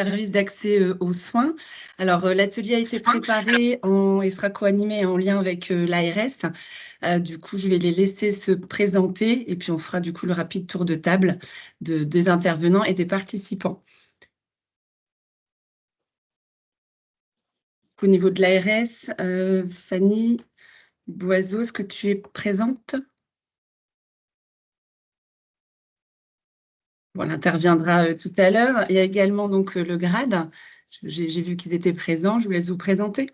service d'accès aux soins. Alors, l'atelier a été préparé et sera co-animé en lien avec l'ARS. Du coup, je vais les laisser se présenter et puis on fera du coup le rapide tour de table des intervenants et des participants. Au niveau de l'ARS, Fanny Boiseau, est-ce que tu es présente? Bon, elle interviendra tout à l'heure. Il y a également donc le GRADE. J'ai vu qu'ils étaient présents. Je vous laisse vous présenter.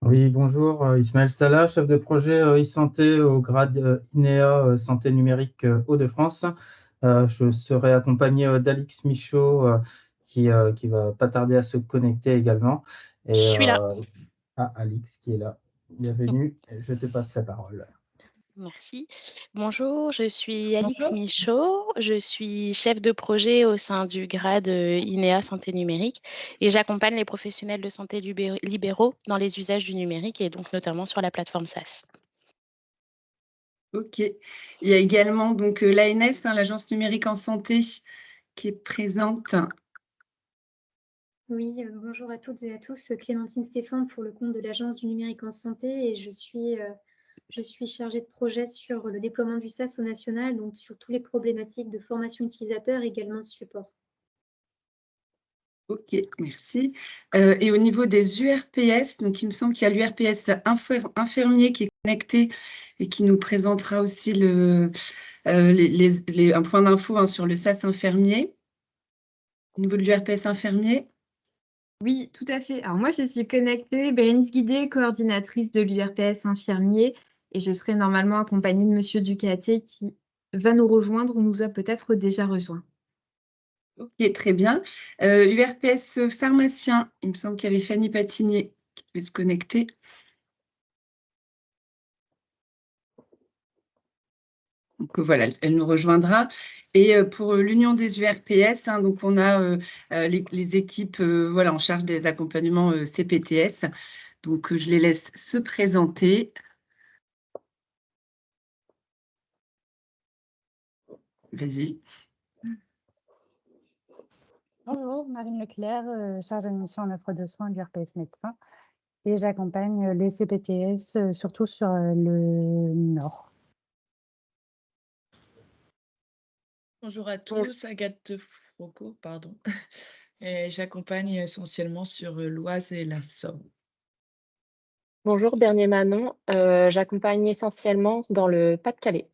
Oui, bonjour, Ismaël Salah, chef de projet e-santé au grade INEA Santé numérique Hauts-de-France. Je serai accompagné d'Alix Michaud qui va pas tarder à se connecter également. Et, je suis là. Alix qui est là. Bienvenue, je te passe la parole. Merci. Bonjour, je suis Alix Michaud, je suis chef de projet au sein du grade INEA Santé numérique et j'accompagne les professionnels de santé libéraux dans les usages du numérique et donc notamment sur la plateforme SaaS. Ok. Il y a également donc l'ANS, l'Agence numérique en santé, qui est présente. Oui, bonjour à toutes et à tous. Clémentine Stéphane pour le compte de l'Agence du numérique en santé et je suis chargée de projet sur le déploiement du SaaS au national, donc sur toutes les problématiques de formation utilisateur et également de support. Ok, merci. Et au niveau des URPS, donc il me semble qu'il y a l'URPS infirmier qui est connecté et qui nous présentera aussi un point d'info sur le SaaS infirmier. Au niveau de l'URPS infirmier. Oui, tout à fait. Alors moi, je suis connectée, Bérénice Guidé, coordinatrice de l'URPS infirmier, et je serai normalement accompagnée de Monsieur Ducaté qui va nous rejoindre ou nous a peut-être déjà rejoint. Ok, très bien. URPS pharmacien, il me semble qu'il y avait Fanny Patinier qui devait se connecter. Donc voilà, elle nous rejoindra. Et pour l'Union des URPS, donc on a les équipes voilà, en charge des accompagnements CPTS. Donc je les laisse se présenter. Vas-y. Bonjour, Marine Leclerc, chargée de mission en offre de soins de l'URPS médecin. Et j'accompagne les CPTS, surtout sur le Nord. Bonjour à tous, Agathe Froco, pardon. J'accompagne essentiellement sur l'Oise et la Somme. Bonjour, Bernier Manon, j'accompagne essentiellement dans le Pas-de-Calais.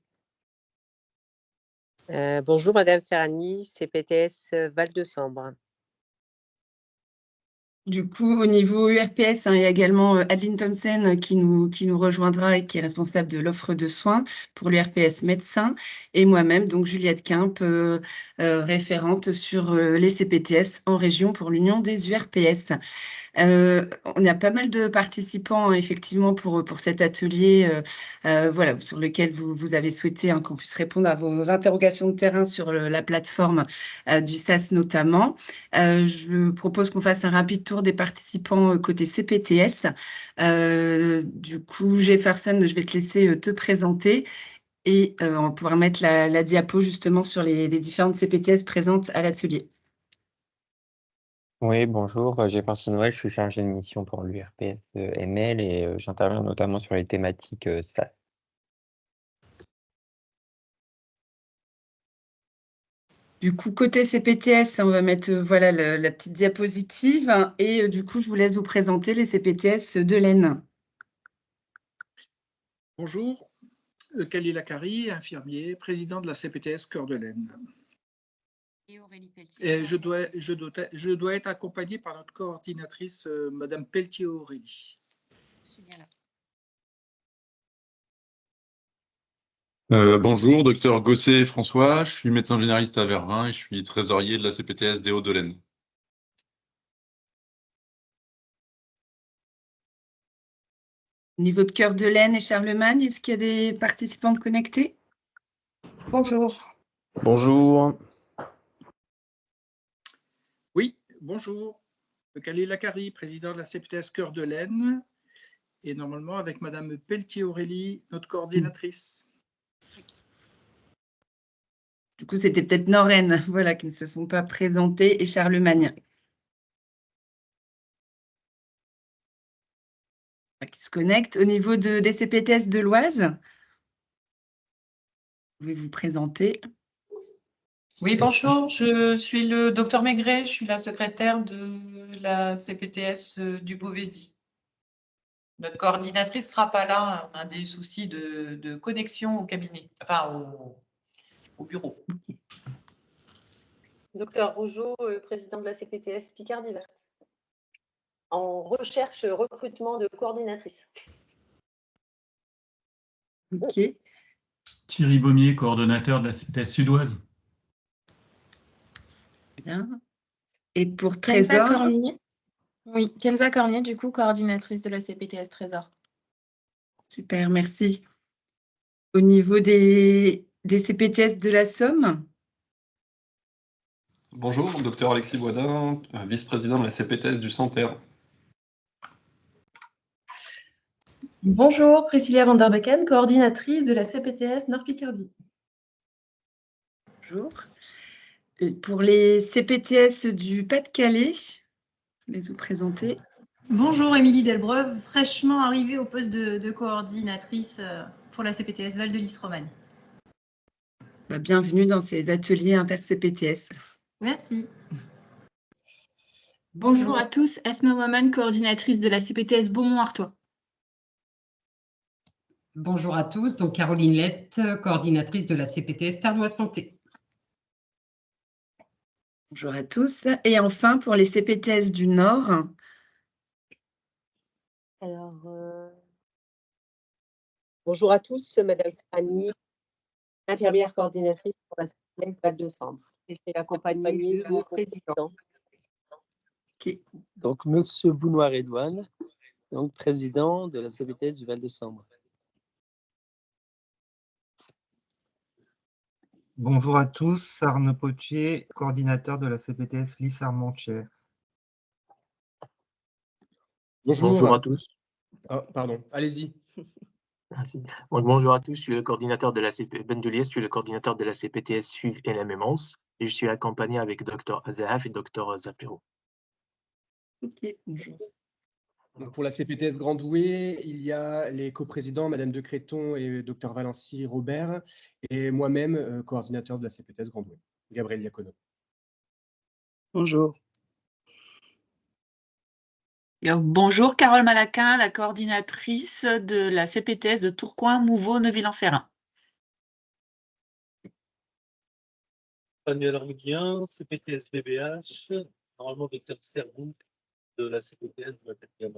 Bonjour, Madame Serrani, CPTS Val-de-Sambre. Du coup, au niveau URPS, il y a également Adeline Thompson qui nous rejoindra et qui est responsable de l'offre de soins pour l'URPS médecin. Et moi-même, donc Juliette Quimpe, référente sur les CPTS en région pour l'Union des URPS. On a pas mal de participants, effectivement, pour cet atelier voilà, sur lequel vous avez souhaité qu'on puisse répondre à vos interrogations de terrain sur la plateforme du SaaS notamment. Je propose qu'on fasse un rapide tour des participants côté CPTS. Du coup, Jefferson, je vais te laisser te présenter et on pourra mettre la diapo justement sur les différentes CPTS présentes à l'atelier. Oui, bonjour, Jefferson Noël, je suis chargé de mission pour l'URPS ML et j'interviens notamment sur les thématiques SaaS. Du coup, côté CPTS, on va mettre voilà, la petite diapositive et du coup, je vous laisse vous présenter les CPTS de l'Aisne. Bonjour, Khalil Akari, infirmier, président de la CPTS Cœur de l'Aisne. Et Aurélie Pelletier. Et je dois être accompagné par notre coordinatrice, Madame Pelletier Aurélie. Je suis bien là. Bonjour, docteur Gosset François, je suis médecin généraliste à Vervins et je suis trésorier de la CPTS des Hauts-de-l'Aisne. Au niveau de Cœur de l'Aisne et Charlemagne, est-ce qu'il y a des participantes connectées? Bonjour. Bonjour. Oui, bonjour. Khalil Akari, président de la CPTS Cœur de l'Aisne et normalement avec Madame Pelletier Aurélie, notre coordinatrice. Du coup, c'était peut-être Nord-Aisne, voilà, qui ne se sont pas présentés, et Charlemagne. qui se connectent. Au niveau des CPTS de l'Oise, vous pouvez vous présenter. Oui, bonjour, je suis le docteur Maigret, je suis la secrétaire de la CPTS du Beauvaisis. Notre coordinatrice ne sera pas là, on a des soucis de connexion au cabinet, enfin au bureau. Docteur Rougeau, président de la CPTS Picardie Verte, en recherche recrutement de coordinatrice. Ok. Thierry Baumier, coordonnateur de la CPTS Sud-Ouest. Bien. Et pour Kenza Trésor, Cormier. Oui, Kenza Cormier, du coup, coordinatrice de la CPTS Trésor. super, merci. Au niveau des CPTS de la Somme, Bonjour, docteur Alexis Boisdin, vice-président de la CPTS du Santerre. Bonjour, Priscilla van der Becken, coordinatrice de la CPTS Nord-Picardie. bonjour. Et pour les CPTS du Pas-de-Calais, je vais vous présenter. Bonjour, Émilie Delbreuve, fraîchement arrivée au poste de coordinatrice pour la CPTS Val de Lys-Romagne. Bienvenue dans ces ateliers inter-CPTS. Merci. Bonjour à tous, Esma Waman, coordinatrice de la CPTS Beaumont-Artois. Bonjour à tous, donc Caroline Lett, coordinatrice de la CPTS Tarnois Santé. Bonjour à tous. Et enfin, pour les CPTS du Nord, Alors, bonjour à tous, Madame Serrani, infirmière coordinatrice pour la CPTS Val de Sambre. Et je suis accompagnée du président. Okay. Donc, Monsieur Bounoir-Edouane, donc président de la CPTS du Val de Sambre. Bonjour à tous, Arnaud Potier, coordinateur de la CPTS Lys-Armentières. Bonjour à tous. Oh, pardon, allez-y. Bonjour à tous, je suis le coordinateur de la je suis le coordinateur de la CPTS SUV et la Mémence et je suis accompagné avec Dr Azahaf et Dr Zapiro. Ok, bonjour. Donc pour la CPTS Grand Douai, il y a les coprésidents, Madame de Créton et Dr Valency Robert, et moi-même, coordinateur de la CPTS Grand Douai, Gabriel Diacono. Bonjour. Bonjour, Carole Malaquin, la coordinatrice de la CPTS de Tourcoing, Mouveau, Neuville-en-Ferrain. Manuel Armudien, CPTS BBH, normalement docteur Serbou de la CPTS de la.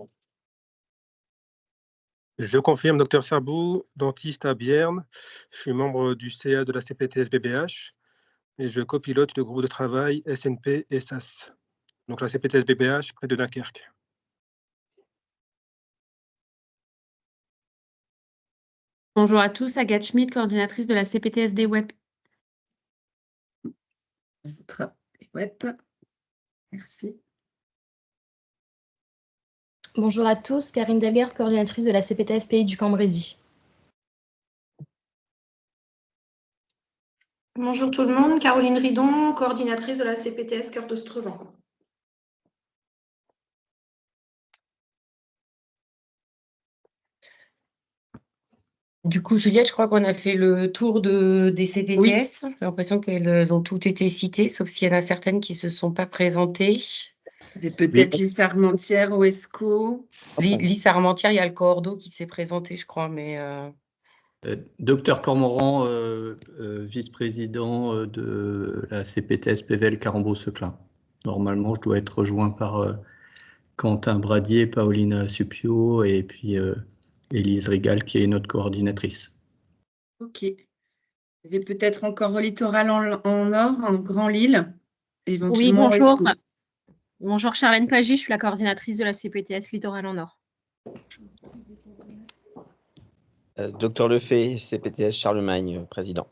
Je confirme, docteur Serbou, dentiste à Bierne. Je suis membre du CA de la CPTS BBH et je copilote le groupe de travail SNP et SAS. Donc la CPTS BBH près de Dunkerque. Bonjour à tous, Agathe Schmidt, coordinatrice de la CPTS des Web. Web. Merci. Bonjour à tous, Karine Delgarde, coordinatrice de la CPTS Pays du Cambrésis. Bonjour tout le monde, Caroline Ridon, coordinatrice de la CPTS Cœur d'Ostrevent. Du coup, Juliette, je crois qu'on a fait le tour des CPTS. Oui. J'ai l'impression qu'elles ont toutes été citées, sauf s'il y en a certaines qui ne se sont pas présentées. Et peut-être Lys-Armentières, OESCO. Lys-Armentières, il y a le Cordo qui s'est présenté, je crois, mais... Docteur Cormoran, vice-président de la CPTS PVL Carambeau-Seclin. Normalement, je dois être rejoint par Quentin Bradier, Paulina Supio et puis Élise Rigal, qui est notre coordinatrice. Ok. Il y avait peut-être encore au littoral en Nord, en Grand Lille, éventuellement. Oui, bonjour. Bonjour, Charlène Pagy, je suis la coordinatrice de la CPTS Littoral en Nord. Docteur Lefay, CPTS Charlemagne, président.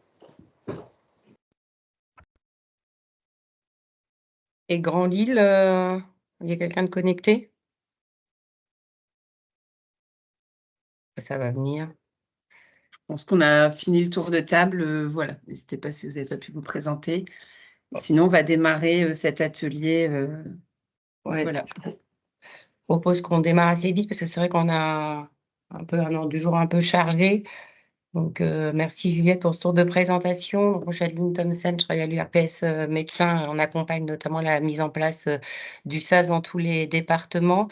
Et Grand Lille, il y a quelqu'un de connecté? Ça va venir. Je pense qu'on a fini le tour de table. Voilà, n'hésitez pas si vous n'avez pas pu vous présenter. Sinon, on va démarrer cet atelier. Ouais. Voilà. propose qu'on démarre assez vite parce que c'est vrai qu'on a un peu un ordre du jour un peu chargé. Donc, merci Juliette pour ce tour de présentation. Donc, moi, je suis Adeline Thompson, je travaille à l'URPS médecin. On accompagne notamment la mise en place du SAS dans tous les départements.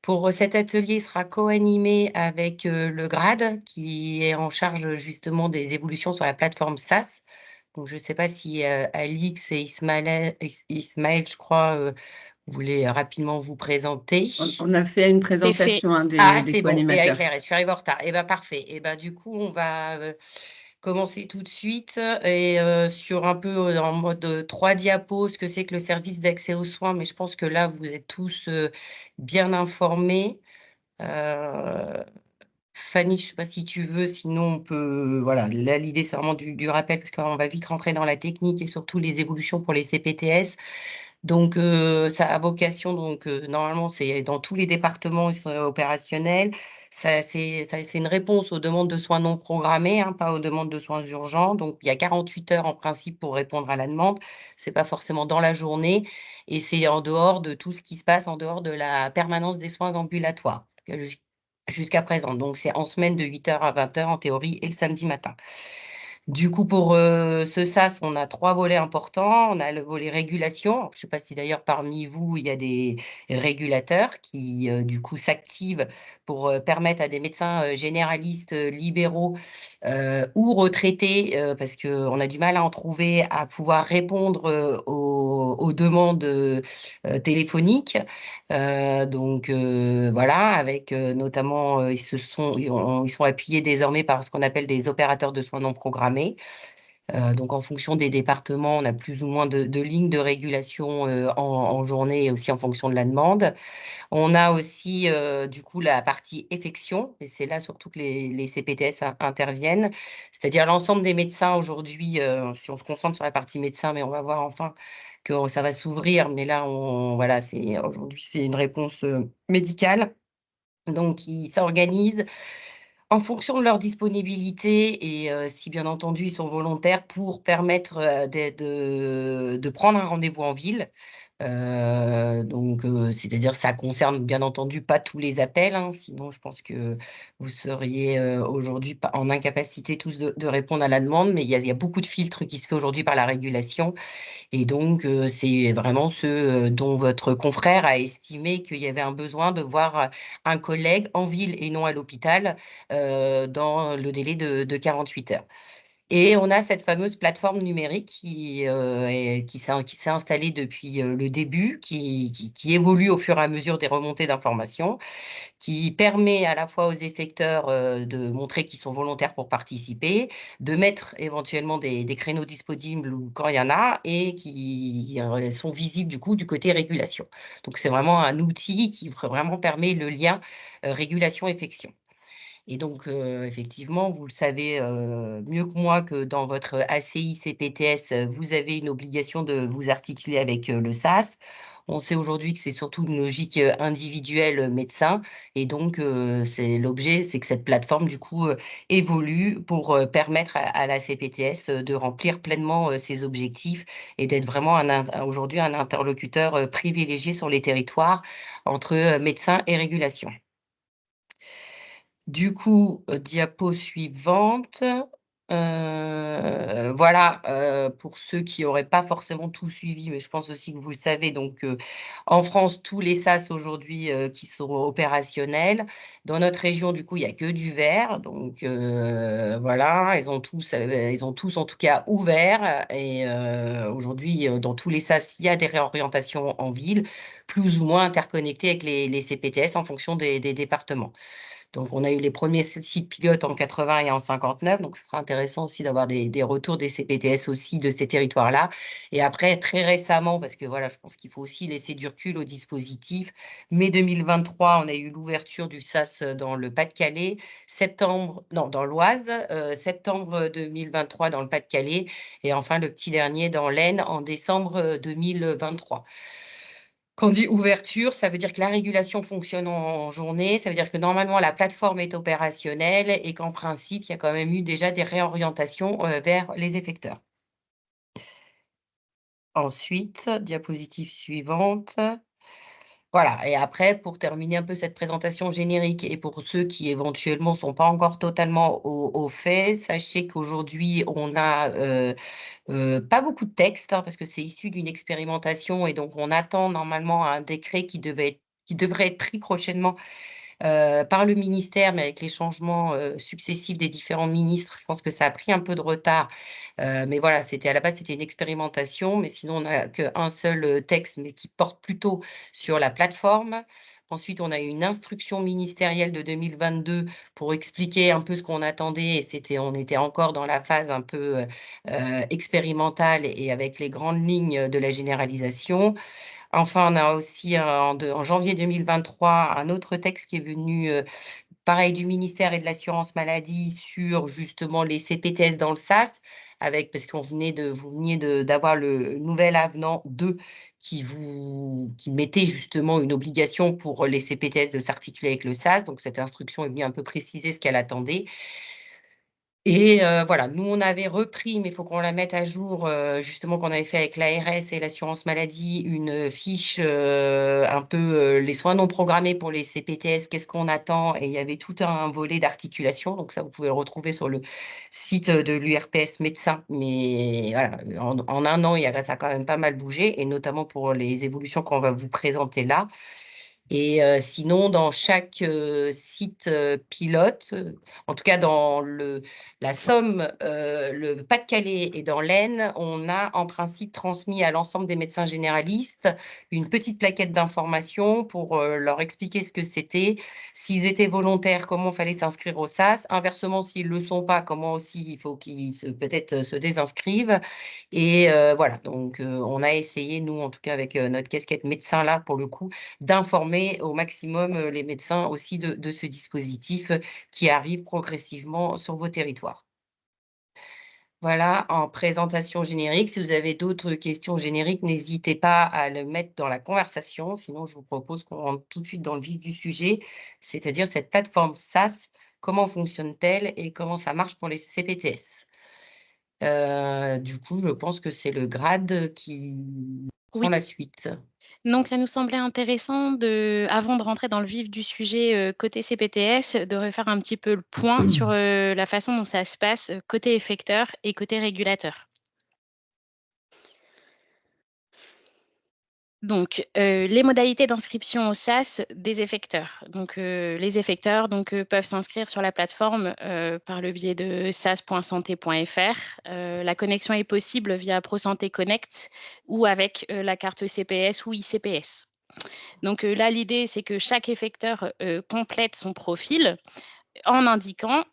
Pour cet atelier, il sera co-animé avec le GRAD qui est en charge justement des évolutions sur la plateforme SAS. Donc, je ne sais pas si Alix et Ismaël, je crois, vous voulez rapidement vous présenter. On a fait une présentation des C'est bon, et co-animateurs. avec je suis arrivée en retard. Et bien, parfait. Et ben, du coup, on va commencer tout de suite et sur un peu en mode 3 diapos, ce que c'est que le service d'accès aux soins. Mais je pense que là, vous êtes tous bien informés. Fanny, je ne sais pas si tu veux, sinon on peut. Voilà, là, l'idée, c'est vraiment du rappel parce qu'on va vite rentrer dans la technique et surtout les évolutions pour les CPTS. Donc, ça a vocation, donc, normalement, c'est dans tous les départements, ils sont opérationnels. C'est une réponse aux demandes de soins non programmés, hein, pas aux demandes de soins urgents. Donc, il y a 48 heures en principe pour répondre à la demande. Ce n'est pas forcément dans la journée et c'est en dehors de tout ce qui se passe, en dehors de la permanence des soins ambulatoires jusqu'à présent. Donc, c'est en semaine de 8 heures à 20 heures en théorie et le samedi matin. Du coup, pour ce SAS, on a 3 volets importants. On a le volet régulation. Je ne sais pas si d'ailleurs parmi vous, il y a des régulateurs qui, du coup, s'activent pour permettre à des médecins généralistes, libéraux ou retraités, parce qu'on a du mal à en trouver, à pouvoir répondre aux demandes téléphoniques. Donc, voilà, avec notamment, ils sont appuyés désormais par ce qu'on appelle des opérateurs de soins non programmés. Donc, en fonction des départements, on a plus ou moins de lignes de régulation en journée et aussi en fonction de la demande. On a aussi, du coup, la partie effection, et c'est là surtout que les CPTS interviennent, c'est-à-dire l'ensemble des médecins aujourd'hui, si on se concentre sur la partie médecin, mais on va voir enfin que ça va s'ouvrir, mais là, voilà, aujourd'hui, c'est une réponse médicale. Donc, ils s'organisent en fonction de leur disponibilité et si bien entendu ils sont volontaires pour permettre de prendre un rendez-vous en ville. Donc, c'est-à-dire que ça concerne bien entendu pas tous les appels, hein, sinon je pense que vous seriez aujourd'hui en incapacité tous de répondre à la demande, mais il y a beaucoup de filtres qui se fait aujourd'hui par la régulation. Et donc, c'est vraiment ce dont votre confrère a estimé qu'il y avait un besoin de voir un collègue en ville et non à l'hôpital dans le délai de 48 heures. Et on a cette fameuse plateforme numérique qui s'est installée depuis le début, qui évolue au fur et à mesure des remontées d'informations, qui permet à la fois aux effecteurs de montrer qu'ils sont volontaires pour participer, de mettre éventuellement des créneaux disponibles quand il y en a et qui sont visibles du coup du côté régulation. Donc c'est vraiment un outil qui vraiment permet le lien régulation-effection. Et donc, effectivement, vous le savez mieux que moi que dans votre ACI CPTS, vous avez une obligation de vous articuler avec le SAS. On sait aujourd'hui que c'est surtout une logique individuelle médecin. Et donc, c'est l'objet, c'est que cette plateforme, du coup, évolue pour permettre à la CPTS de remplir pleinement ses objectifs et d'être vraiment aujourd'hui un interlocuteur privilégié sur les territoires entre médecins et régulation. Du coup, diapo suivante. Voilà, pour ceux qui n'auraient pas forcément tout suivi, mais je pense aussi que vous le savez, donc en France, tous les SAS aujourd'hui qui sont opérationnels. Dans notre région, du coup, il n'y a que du vert. Donc voilà, ils ont tous en tout cas ouvert. Et aujourd'hui, dans tous les SAS, il y a des réorientations en ville, plus ou moins interconnectées avec les CPTS en fonction des départements. Donc, on a eu les premiers sites pilotes en 80 et en 59. Donc, ce sera intéressant aussi d'avoir des retours des CPTS aussi de ces territoires-là. Et après, très récemment, parce que voilà, je pense qu'il faut aussi laisser du recul au dispositif. Mai 2023, on a eu l'ouverture du SAS dans le Pas-de-Calais. Dans l'Oise. Septembre 2023 dans le Pas-de-Calais. Et enfin, le petit dernier dans l'Aisne en décembre 2023. Quand on dit ouverture, ça veut dire que la régulation fonctionne en journée, ça veut dire que normalement la plateforme est opérationnelle et qu'en principe, il y a quand même eu déjà des réorientations vers les effecteurs. Ensuite, diapositive suivante. Voilà, et après, pour terminer un peu cette présentation générique et pour ceux qui éventuellement ne sont pas encore totalement au fait, sachez qu'aujourd'hui, on n'a pas beaucoup de textes parce que c'est issu d'une expérimentation et donc on attend normalement un décret qui devrait être pris prochainement par le ministère, mais avec les changements successifs des différents ministres, je pense que ça a pris un peu de retard. Mais voilà, à la base, c'était une expérimentation, mais sinon, on n'a qu'un seul texte, mais qui porte plutôt sur la plateforme. Ensuite, on a eu une instruction ministérielle de 2022 pour expliquer un peu ce qu'on attendait, et on était encore dans la phase un peu expérimentale et avec les grandes lignes de la généralisation. Enfin, on a aussi en janvier 2023 un autre texte qui est venu, pareil, du ministère et de l'assurance maladie sur justement les CPTS dans le SAS, parce que vous veniez d'avoir le nouvel avenant 2 qui mettait justement une obligation pour les CPTS de s'articuler avec le SAS. Donc, cette instruction est venue un peu préciser ce qu'elle attendait. Et voilà, nous, on avait repris, mais il faut qu'on la mette à jour, justement, qu'on avait fait avec l'ARS et l'assurance maladie, une fiche un peu les soins non programmés pour les CPTS, qu'est-ce qu'on attend? Et il y avait tout un volet d'articulation. Donc ça, vous pouvez le retrouver sur le site de l'URPS médecin. Mais voilà, en un an, ça a quand même pas mal bougé, et notamment pour les évolutions qu'on va vous présenter là. Et sinon, dans chaque site pilote, en tout cas dans la Somme, le Pas-de-Calais et dans l'Aisne, on a en principe transmis à l'ensemble des médecins généralistes une petite plaquette d'information pour leur expliquer ce que c'était, s'ils étaient volontaires, comment il fallait s'inscrire au SAS, inversement, s'ils ne le sont pas, comment aussi il faut qu'ils peut-être se désinscrivent. Et voilà, donc on a essayé, nous, en tout cas avec notre casquette médecin là, pour le coup, d'informer au maximum les médecins aussi de ce dispositif qui arrive progressivement sur vos territoires. Voilà, en présentation générique. Si vous avez d'autres questions génériques, n'hésitez pas à le mettre dans la conversation. Sinon, je vous propose qu'on rentre tout de suite dans le vif du sujet, c'est-à-dire cette plateforme SAS, comment fonctionne-t-elle et comment ça marche pour les CPTS? Du coup, je pense que c'est le grade qui prend la suite. Donc, ça nous semblait intéressant, avant de rentrer dans le vif du sujet côté CPTS, de refaire un petit peu le point sur la façon dont ça se passe côté effecteur et côté régulateur. Donc, les modalités d'inscription au SAS des effecteurs. Donc, les effecteurs peuvent s'inscrire sur la plateforme par le biais de sas.santé.fr. La connexion est possible via ProSanté Connect ou avec la carte CPS ou ICPS. Donc là, l'idée, c'est que chaque effecteur complète son profil en indiquant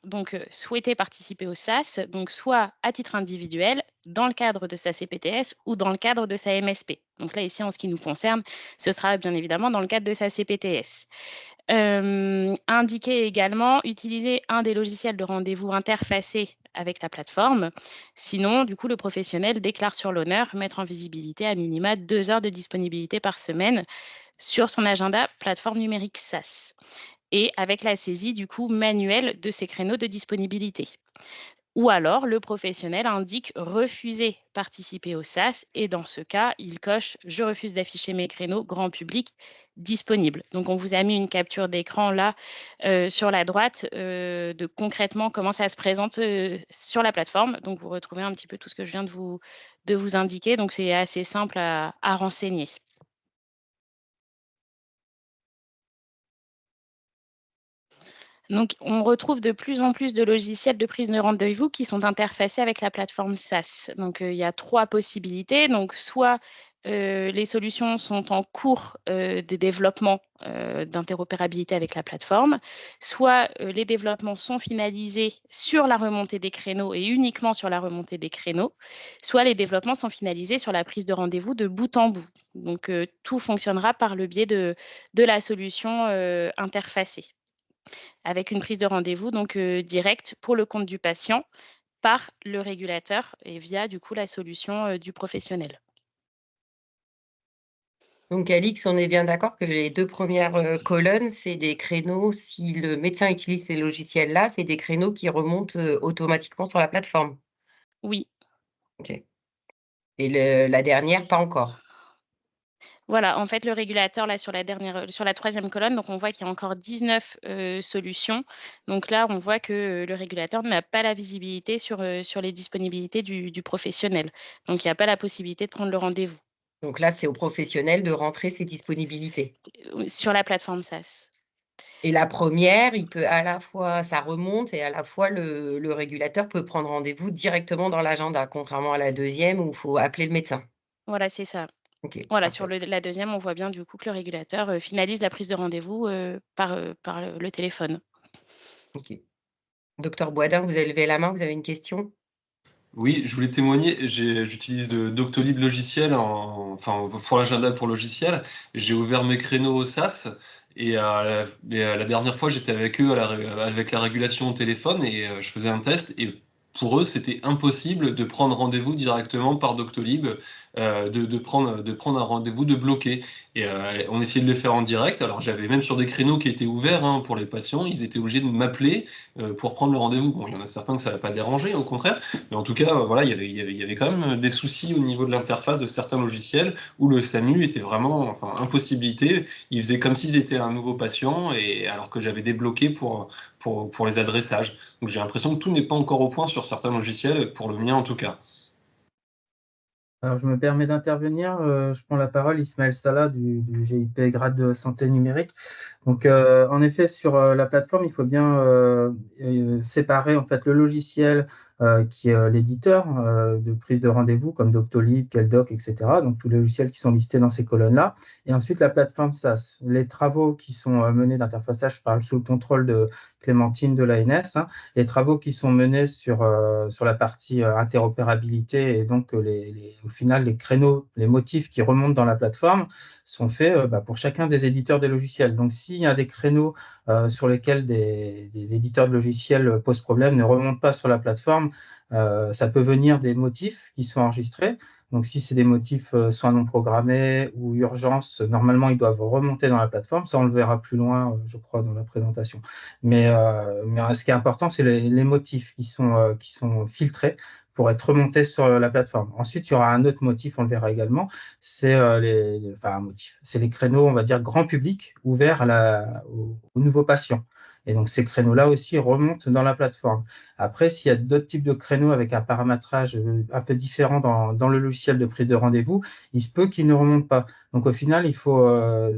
souhaiter participer au SAS, donc soit à titre individuel, dans le cadre de sa CPTS ou dans le cadre de sa MSP. Donc là, ici, en ce qui nous concerne, ce sera bien évidemment dans le cadre de sa CPTS. Indiquer également, utiliser un des logiciels de rendez-vous interfacés avec la plateforme. Sinon, du coup, le professionnel déclare sur l'honneur mettre en visibilité à minima 2 heures de disponibilité par semaine sur son agenda plateforme numérique SAS et avec la saisie du coup manuelle de ces créneaux de disponibilité. Ou alors, le professionnel indique refuser participer au SAS et dans ce cas, il coche « Je refuse d'afficher mes créneaux grand public disponibles ». Donc, on vous a mis une capture d'écran là sur la droite de concrètement comment ça se présente sur la plateforme. Donc, vous retrouvez un petit peu tout ce que je viens de vous indiquer. Donc, c'est assez simple à renseigner. Donc, on retrouve de plus en plus de logiciels de prise de rendez-vous qui sont interfacés avec la plateforme SAS. Donc, il y a 3 possibilités. Donc, soit les solutions sont en cours de développement d'interopérabilité avec la plateforme, soit les développements sont finalisés sur la remontée des créneaux et uniquement sur la remontée des créneaux, soit les développements sont finalisés sur la prise de rendez-vous de bout en bout. Donc, tout fonctionnera par le biais de la solution interfacée, avec une prise de rendez-vous directe pour le compte du patient par le régulateur et via du coup la solution du professionnel. Donc, Alix, on est bien d'accord que les 2 premières colonnes, c'est des créneaux, si le médecin utilise ces logiciels-là, c'est des créneaux qui remontent automatiquement sur la plateforme? Oui. OK. Et la dernière, pas encore? Voilà, en fait, le régulateur, là, sur la troisième colonne, donc on voit qu'il y a encore 19 solutions. Donc là, on voit que le régulateur n'a pas la visibilité sur les disponibilités du professionnel. Donc, il n'y a pas la possibilité de prendre le rendez-vous Donc là, c'est au professionnel de rentrer ses disponibilités. sur la plateforme SAS. Et la première, il peut à la fois, ça remonte et à la fois le régulateur peut prendre rendez-vous directement dans l'agenda, contrairement à la deuxième où il faut appeler le médecin. Voilà, c'est ça. OK, Voilà, parfait. sur la deuxième, on voit bien du coup que le régulateur finalise la prise de rendez-vous par le téléphone. OK. Docteur Boisdin, vous avez levé la main, vous avez une question? Oui, je voulais témoigner. J'utilise Doctolib logiciel, enfin pour l'agenda pour logiciel. J'ai ouvert mes créneaux au SAS et la dernière fois j'étais avec eux avec la régulation au téléphone et je faisais un test et pour eux c'était impossible de prendre rendez-vous directement par Doctolib, de prendre un rendez-vous de bloqué. Et on essayait de le faire en direct. Alors j'avais même sur des créneaux qui étaient ouverts hein, pour les patients, ils étaient obligés de m'appeler pour prendre le rendez-vous. Bon, il y en a certains que ça va pas déranger, au contraire. Mais en tout cas, voilà, il y avait quand même des soucis au niveau de l'interface de certains logiciels où le SAMU était vraiment impossibilité. Ils faisaient comme s'ils étaient un nouveau patient, et alors que j'avais débloqué pour les adressages. Donc j'ai l'impression que tout n'est pas encore au point sur certains logiciels, pour le mien en tout cas. Alors, je me permets d'intervenir. Je prends la parole, Ismaël Salah du GIP Grade de Santé Numérique. Donc, en effet, sur la plateforme, il faut bien séparer en fait le logiciel qui est l'éditeur de prise de rendez-vous, comme Doctolib, Keldoc, etc. Donc, tous les logiciels qui sont listés dans ces colonnes-là. Et ensuite, la plateforme SaaS. Les travaux qui sont menés d'interfaçage, je parle sous le contrôle de Clémentine de l'ANS, hein, les travaux qui sont menés sur la partie interopérabilité et donc au final, les créneaux, les motifs qui remontent dans la plateforme sont faits pour chacun des éditeurs de logiciels. Donc, s'il y a des créneaux sur lesquels des éditeurs de logiciels posent problème, ne remontent pas sur la plateforme, ça peut venir des motifs qui sont enregistrés. Donc, si c'est des motifs soins non programmés ou urgence, normalement, ils doivent remonter dans la plateforme. Ça, on le verra plus loin, je crois, dans la présentation. Mais ce qui est important, c'est les motifs qui sont filtrés pour être remontés sur la plateforme. Ensuite, il y aura un autre motif, on le verra également, c'est c'est les créneaux, on va dire, grand public, ouverts aux nouveaux patients. Et donc, ces créneaux-là aussi remontent dans la plateforme. Après, s'il y a d'autres types de créneaux avec un paramétrage un peu différent dans le logiciel de prise de rendez-vous, il se peut qu'ils ne remontent pas. Donc, au final, il faut,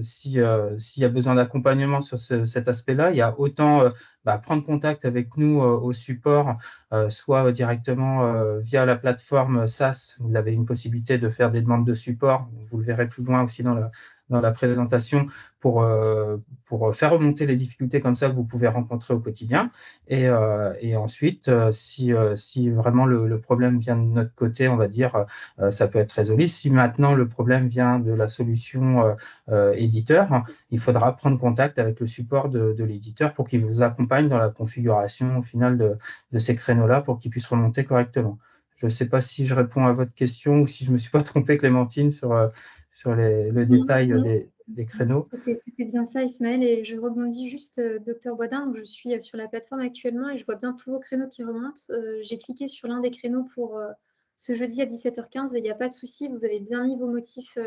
s'il y a besoin d'accompagnement sur cet aspect-là, il y a autant prendre contact avec nous au support, soit directement via la plateforme SaaS. Vous avez une possibilité de faire des demandes de support. Vous le verrez plus loin aussi dans la présentation pour faire remonter les difficultés comme ça que vous pouvez rencontrer au quotidien. Et ensuite, si vraiment le problème vient de notre côté, on va dire, ça peut être résolu. Si maintenant le problème vient de la solution éditeur, il faudra prendre contact avec le support de l'éditeur pour qu'il vous accompagne dans la configuration au final de ces créneaux-là pour qu'ils puissent remonter correctement. Je ne sais pas si je réponds à votre question ou si je ne me suis pas trompé, Clémentine, sur le détail des créneaux. C'était bien ça, Ismaël, et je rebondis juste, docteur Boisdin. Donc je suis sur la plateforme actuellement et je vois bien tous vos créneaux qui remontent. J'ai cliqué sur l'un des créneaux pour ce jeudi à 17h15 et il n'y a pas de souci, vous avez bien mis vos motifs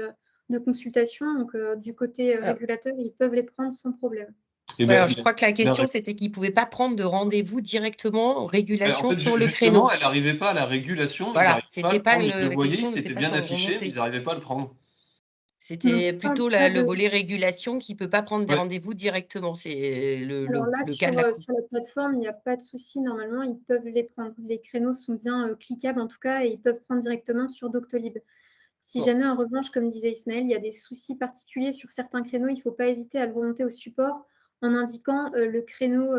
de consultation. Donc du côté régulateur, ils peuvent les prendre sans problème. Alors, je crois que la question, c'était qu'ils ne pouvaient pas prendre de rendez-vous directement en régulation En fait, sur le créneau. Elle n'arrivait pas à la régulation. Voilà, c'était pas ils le voyaient, c'était bien affiché, mais ils n'arrivaient pas à le prendre. C'était plutôt le volet régulation qui ne peut pas prendre des rendez-vous directement. C'est Alors là, le cas de la sur la plateforme, il n'y a pas de souci. Normalement, ils peuvent les prendre. Les créneaux sont bien cliquables en tout cas et ils peuvent prendre directement sur Doctolib. Si jamais, en revanche, comme disait Ismaël, il y a des soucis particuliers sur certains créneaux, il ne faut pas hésiter à le remonter au support en indiquant le créneau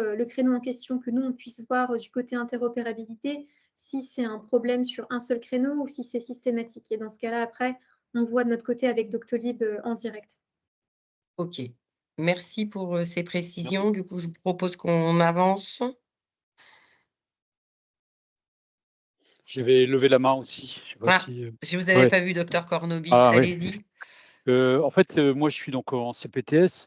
en question, que nous, on puisse voir du côté interopérabilité si c'est un problème sur un seul créneau ou si c'est systématique. Et dans ce cas-là, après, on voit de notre côté avec Doctolib en direct. OK. Merci pour ces précisions. Du coup, je vous propose qu'on avance. Je vais lever la main aussi. Je sais pas si, je ne vous avais pas vu, docteur Cornobis. Ah, allez-y. En fait, moi, je suis donc en CPTS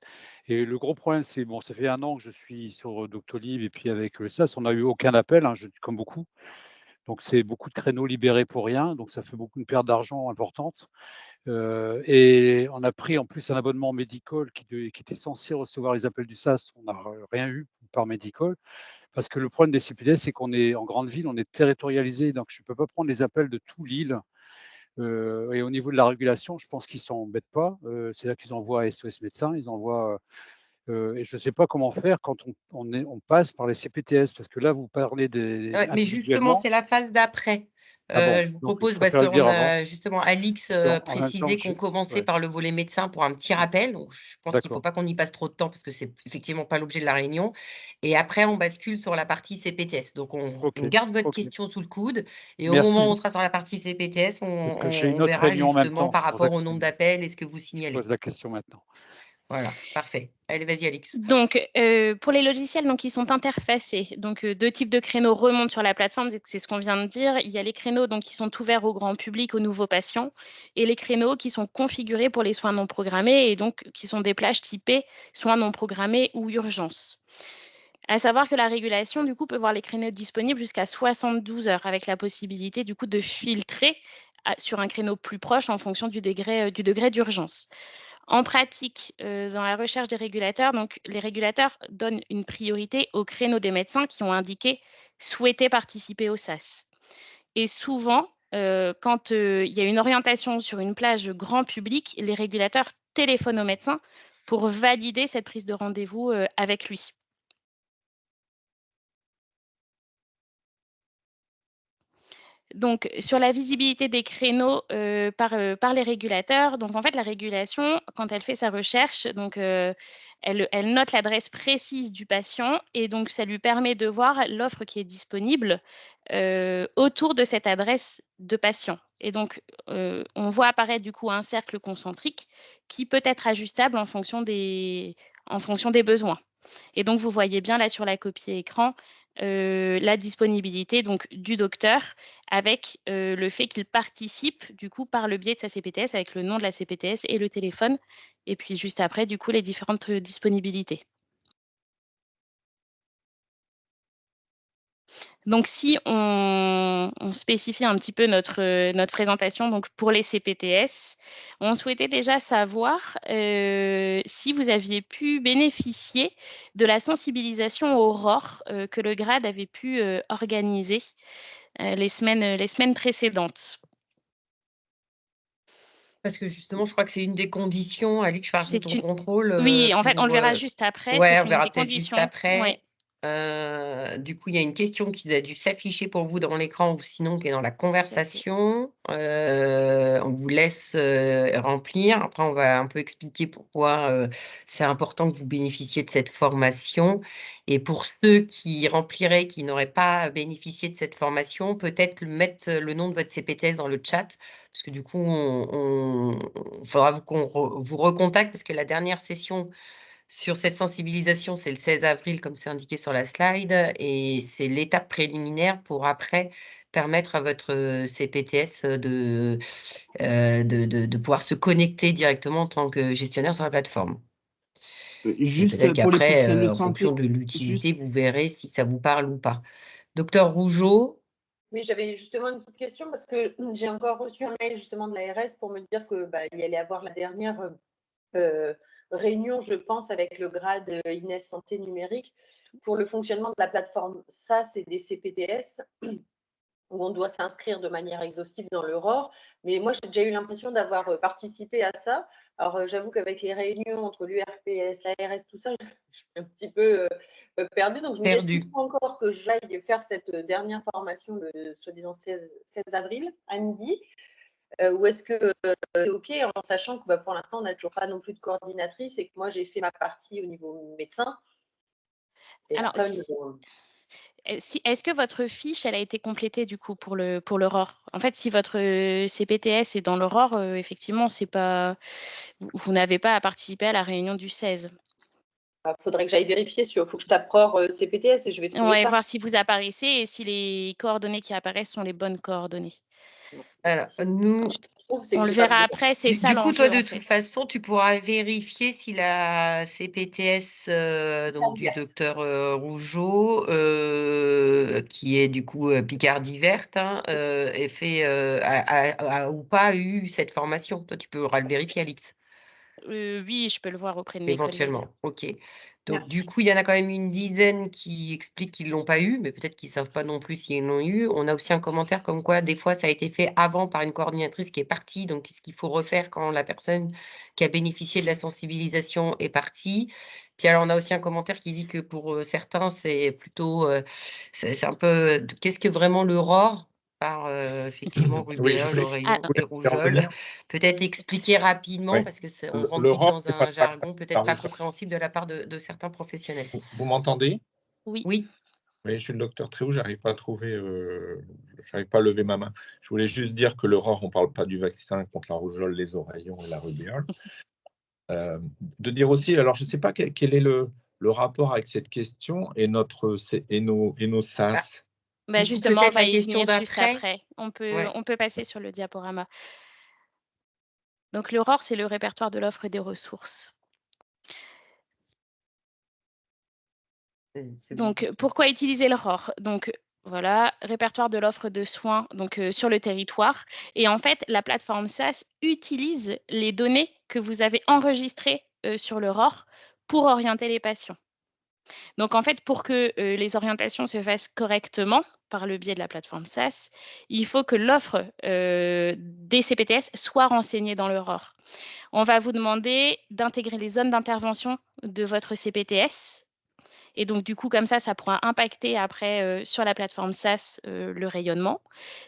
et le gros problème, c'est bon, ça fait 1 an que je suis sur Doctolib et puis avec le SAS, on n'a eu aucun appel, hein, comme beaucoup. Donc, c'est beaucoup de créneaux libérés pour rien. Donc, ça fait une perte d'argent importante. Et on a pris en plus un abonnement Medical qui était censé recevoir les appels du SAS. On n'a rien eu par Medical. Parce que le problème des CPTS, c'est qu'on est en grande ville, on est territorialisé. Donc, je ne peux pas prendre les appels de tout l'île. Et au niveau de la régulation, je pense qu'ils ne s'embêtent pas. C'est-à-dire qu'ils envoient SOS Médecins, ils envoient. Et je ne sais pas comment faire quand on passe par les CPTS, parce que là, vous parlez des. Ouais, mais justement, c'est la phase d'après. Ah bon, Je vous donc, propose, je parce préfère le qu'on dire avant. a justement Alix En même temps, précisé qu'on commençait ouais. par le volet médecin pour un petit rappel. Donc, je pense qu'il ne faut pas qu'on y passe trop de temps parce que c'est effectivement pas l'objet de la réunion. Et après, on bascule sur la partie CPTS. Donc, on garde votre question sous le coude. Et au moment où on sera sur la partie CPTS, Parce que j'ai une on autre verra réunion en même justement temps. par C'est pour ça rapport que au nombre d'appels et ce que vous signalez. je pose la question maintenant. Voilà, parfait. Allez, vas-y, Alix. Donc, pour les logiciels donc, qui sont interfacés, donc 2 types de créneaux remontent sur la plateforme, c'est ce qu'on vient de dire. Il y a les créneaux donc, qui sont ouverts au grand public, aux nouveaux patients, et les créneaux qui sont configurés pour les soins non programmés et donc qui sont des plages typées soins non programmés ou urgences. À savoir que la régulation, du coup, peut voir les créneaux disponibles jusqu'à 72 heures, avec la possibilité, du coup, de filtrer sur un créneau plus proche en fonction du degré d'urgence. En pratique, dans la recherche des régulateurs, donc les régulateurs donnent une priorité aux créneaux des médecins qui ont indiqué souhaiter participer au SAS. Et souvent, quand il y a une orientation sur une plage grand public, les régulateurs téléphonent au médecin pour valider cette prise de rendez-vous avec lui. Donc, sur la visibilité des créneaux par les régulateurs, donc en fait, la régulation, quand elle fait sa recherche, donc, elle note l'adresse précise du patient et donc ça lui permet de voir l'offre qui est disponible autour de cette adresse de patient. Et donc, on voit apparaître du coup un cercle concentrique qui peut être ajustable en fonction des besoins. Et donc, vous voyez bien là sur la copie écran la disponibilité donc, du docteur avec le fait qu'il participe du coup par le biais de sa CPTS avec le nom de la CPTS et le téléphone. Et puis juste après, du coup, les différentes disponibilités. Donc, si on spécifie un petit peu notre présentation donc pour les CPTS, on souhaitait déjà savoir si vous aviez pu bénéficier de la sensibilisation Aurore que le GRAD avait pu organiser les semaines précédentes. Parce que justement, je crois que c'est une des conditions, Alix, je parle sous ton contrôle. Oui, en fait, on le verra juste après. Ouais, c'est on une verra des peut-être juste conditions. après. Ouais. Du coup, il y a une question qui a dû s'afficher pour vous dans l'écran ou sinon qui est dans la conversation. On vous laisse remplir. Après, on va un peu expliquer pourquoi c'est important que vous bénéficiez de cette formation. Et pour ceux qui rempliraient, qui n'auraient pas bénéficié de cette formation, peut-être mettre le nom de votre CPTS dans le chat, parce que du coup, il faudra qu'on vous recontacte, parce que la dernière session sur cette sensibilisation, c'est le 16 avril, comme c'est indiqué sur la slide, et c'est l'étape préliminaire pour après permettre à votre CPTS de pouvoir se connecter directement en tant que gestionnaire sur la plateforme. Juste peut-être pour les qu'après, professionnels de en fonction santé, de l'utilité, vous verrez si ça vous parle ou pas. Docteur Rougeau. Oui, j'avais justement une petite question parce que j'ai encore reçu un mail justement de l'ARS pour me dire que il y allait avoir la dernière réunion, je pense, avec le grade INES Santé Numérique pour le fonctionnement de la plateforme SAS et des CPTS, où on doit s'inscrire de manière exhaustive dans l'Aurore. Mais moi, j'ai déjà eu l'impression d'avoir participé à ça. Alors, j'avoue qu'avec les réunions entre l'URPS, l'ARS, tout ça, je suis un petit peu perdue. Donc, je me dis, est-ce qu'il faut encore que j'aille faire cette dernière formation le soi-disant 16 avril à midi ou est-ce que c'est OK en sachant que pour l'instant, on n'a toujours pas non plus de coordinatrice et que moi, j'ai fait ma partie au niveau médecin. Et alors, après, est-ce que votre fiche, elle a été complétée du coup pour l'Aurore? En fait, si votre CPTS est dans l'Aurore, effectivement, c'est pas, vous n'avez pas à participer à la réunion du 16. Il faudrait que j'aille vérifier il faut que je tape ROR CPTS et je vais trouver ça. Voir si vous apparaissez et si les coordonnées qui apparaissent sont les bonnes coordonnées. Alors, nous, On le verra après, c'est ça du coup, toi, l'enjeu, de en fait. toute façon, tu pourras vérifier si la CPTS donc du docteur Rougeau, qui est du coup Picardie verte, hein, est fait, a ou pas eu cette formation. Toi, tu pourras le vérifier, Alix. Oui, je peux le voir auprès de mes collègues. Éventuellement, ok. Donc, Merci. du coup, il y en a quand même une dizaine qui expliquent qu'ils ne l'ont pas eu, mais peut-être qu'ils ne savent pas non plus s'ils l'ont eu. On a aussi un commentaire comme quoi, des fois, ça a été fait avant par une coordinatrice qui est partie. Donc, ce qu'il faut refaire quand la personne qui a bénéficié de la sensibilisation est partie. Puis, alors, on a aussi un commentaire qui dit que pour certains, c'est plutôt. C'est un peu. Qu'est-ce que vraiment le ROR par effectivement Oui, je rubéole, voulais, oreillon je voulais et y rougeole. revenir. Peut-être expliquer rapidement Oui. parce que on rentre Le vite ROR, dans c'est pas un le vaccin jargon contre la peut-être pas rougeole. compréhensible de la part de certains professionnels. Vous m'entendez? Oui. Oui. Oui, je suis le docteur Tréhou, j'arrive pas à lever ma main. Je voulais juste dire que le ROR, on ne parle pas du vaccin contre la rougeole, les oreillons et la rubéole. De dire aussi, alors je ne sais pas quel est le rapport avec cette question et nos SAS. Bah, Du coup, justement, on peut-être va la y question venir juste d'après. après. On Ouais. peut passer sur le diaporama. Donc, le ROR, c'est le répertoire de l'offre et des ressources. Donc, pourquoi utiliser le ROR? Donc, voilà, répertoire de l'offre de soins donc, sur le territoire. Et en fait, la plateforme SAS utilise les données que vous avez enregistrées sur le ROR pour orienter les patients. Donc, en fait, pour que les orientations se fassent correctement par le biais de la plateforme SAS, il faut que l'offre des CPTS soit renseignée dans le ROR. On va vous demander d'intégrer les zones d'intervention de votre CPTS. Et donc, du coup, comme ça pourra impacter après sur la plateforme SAS le rayonnement.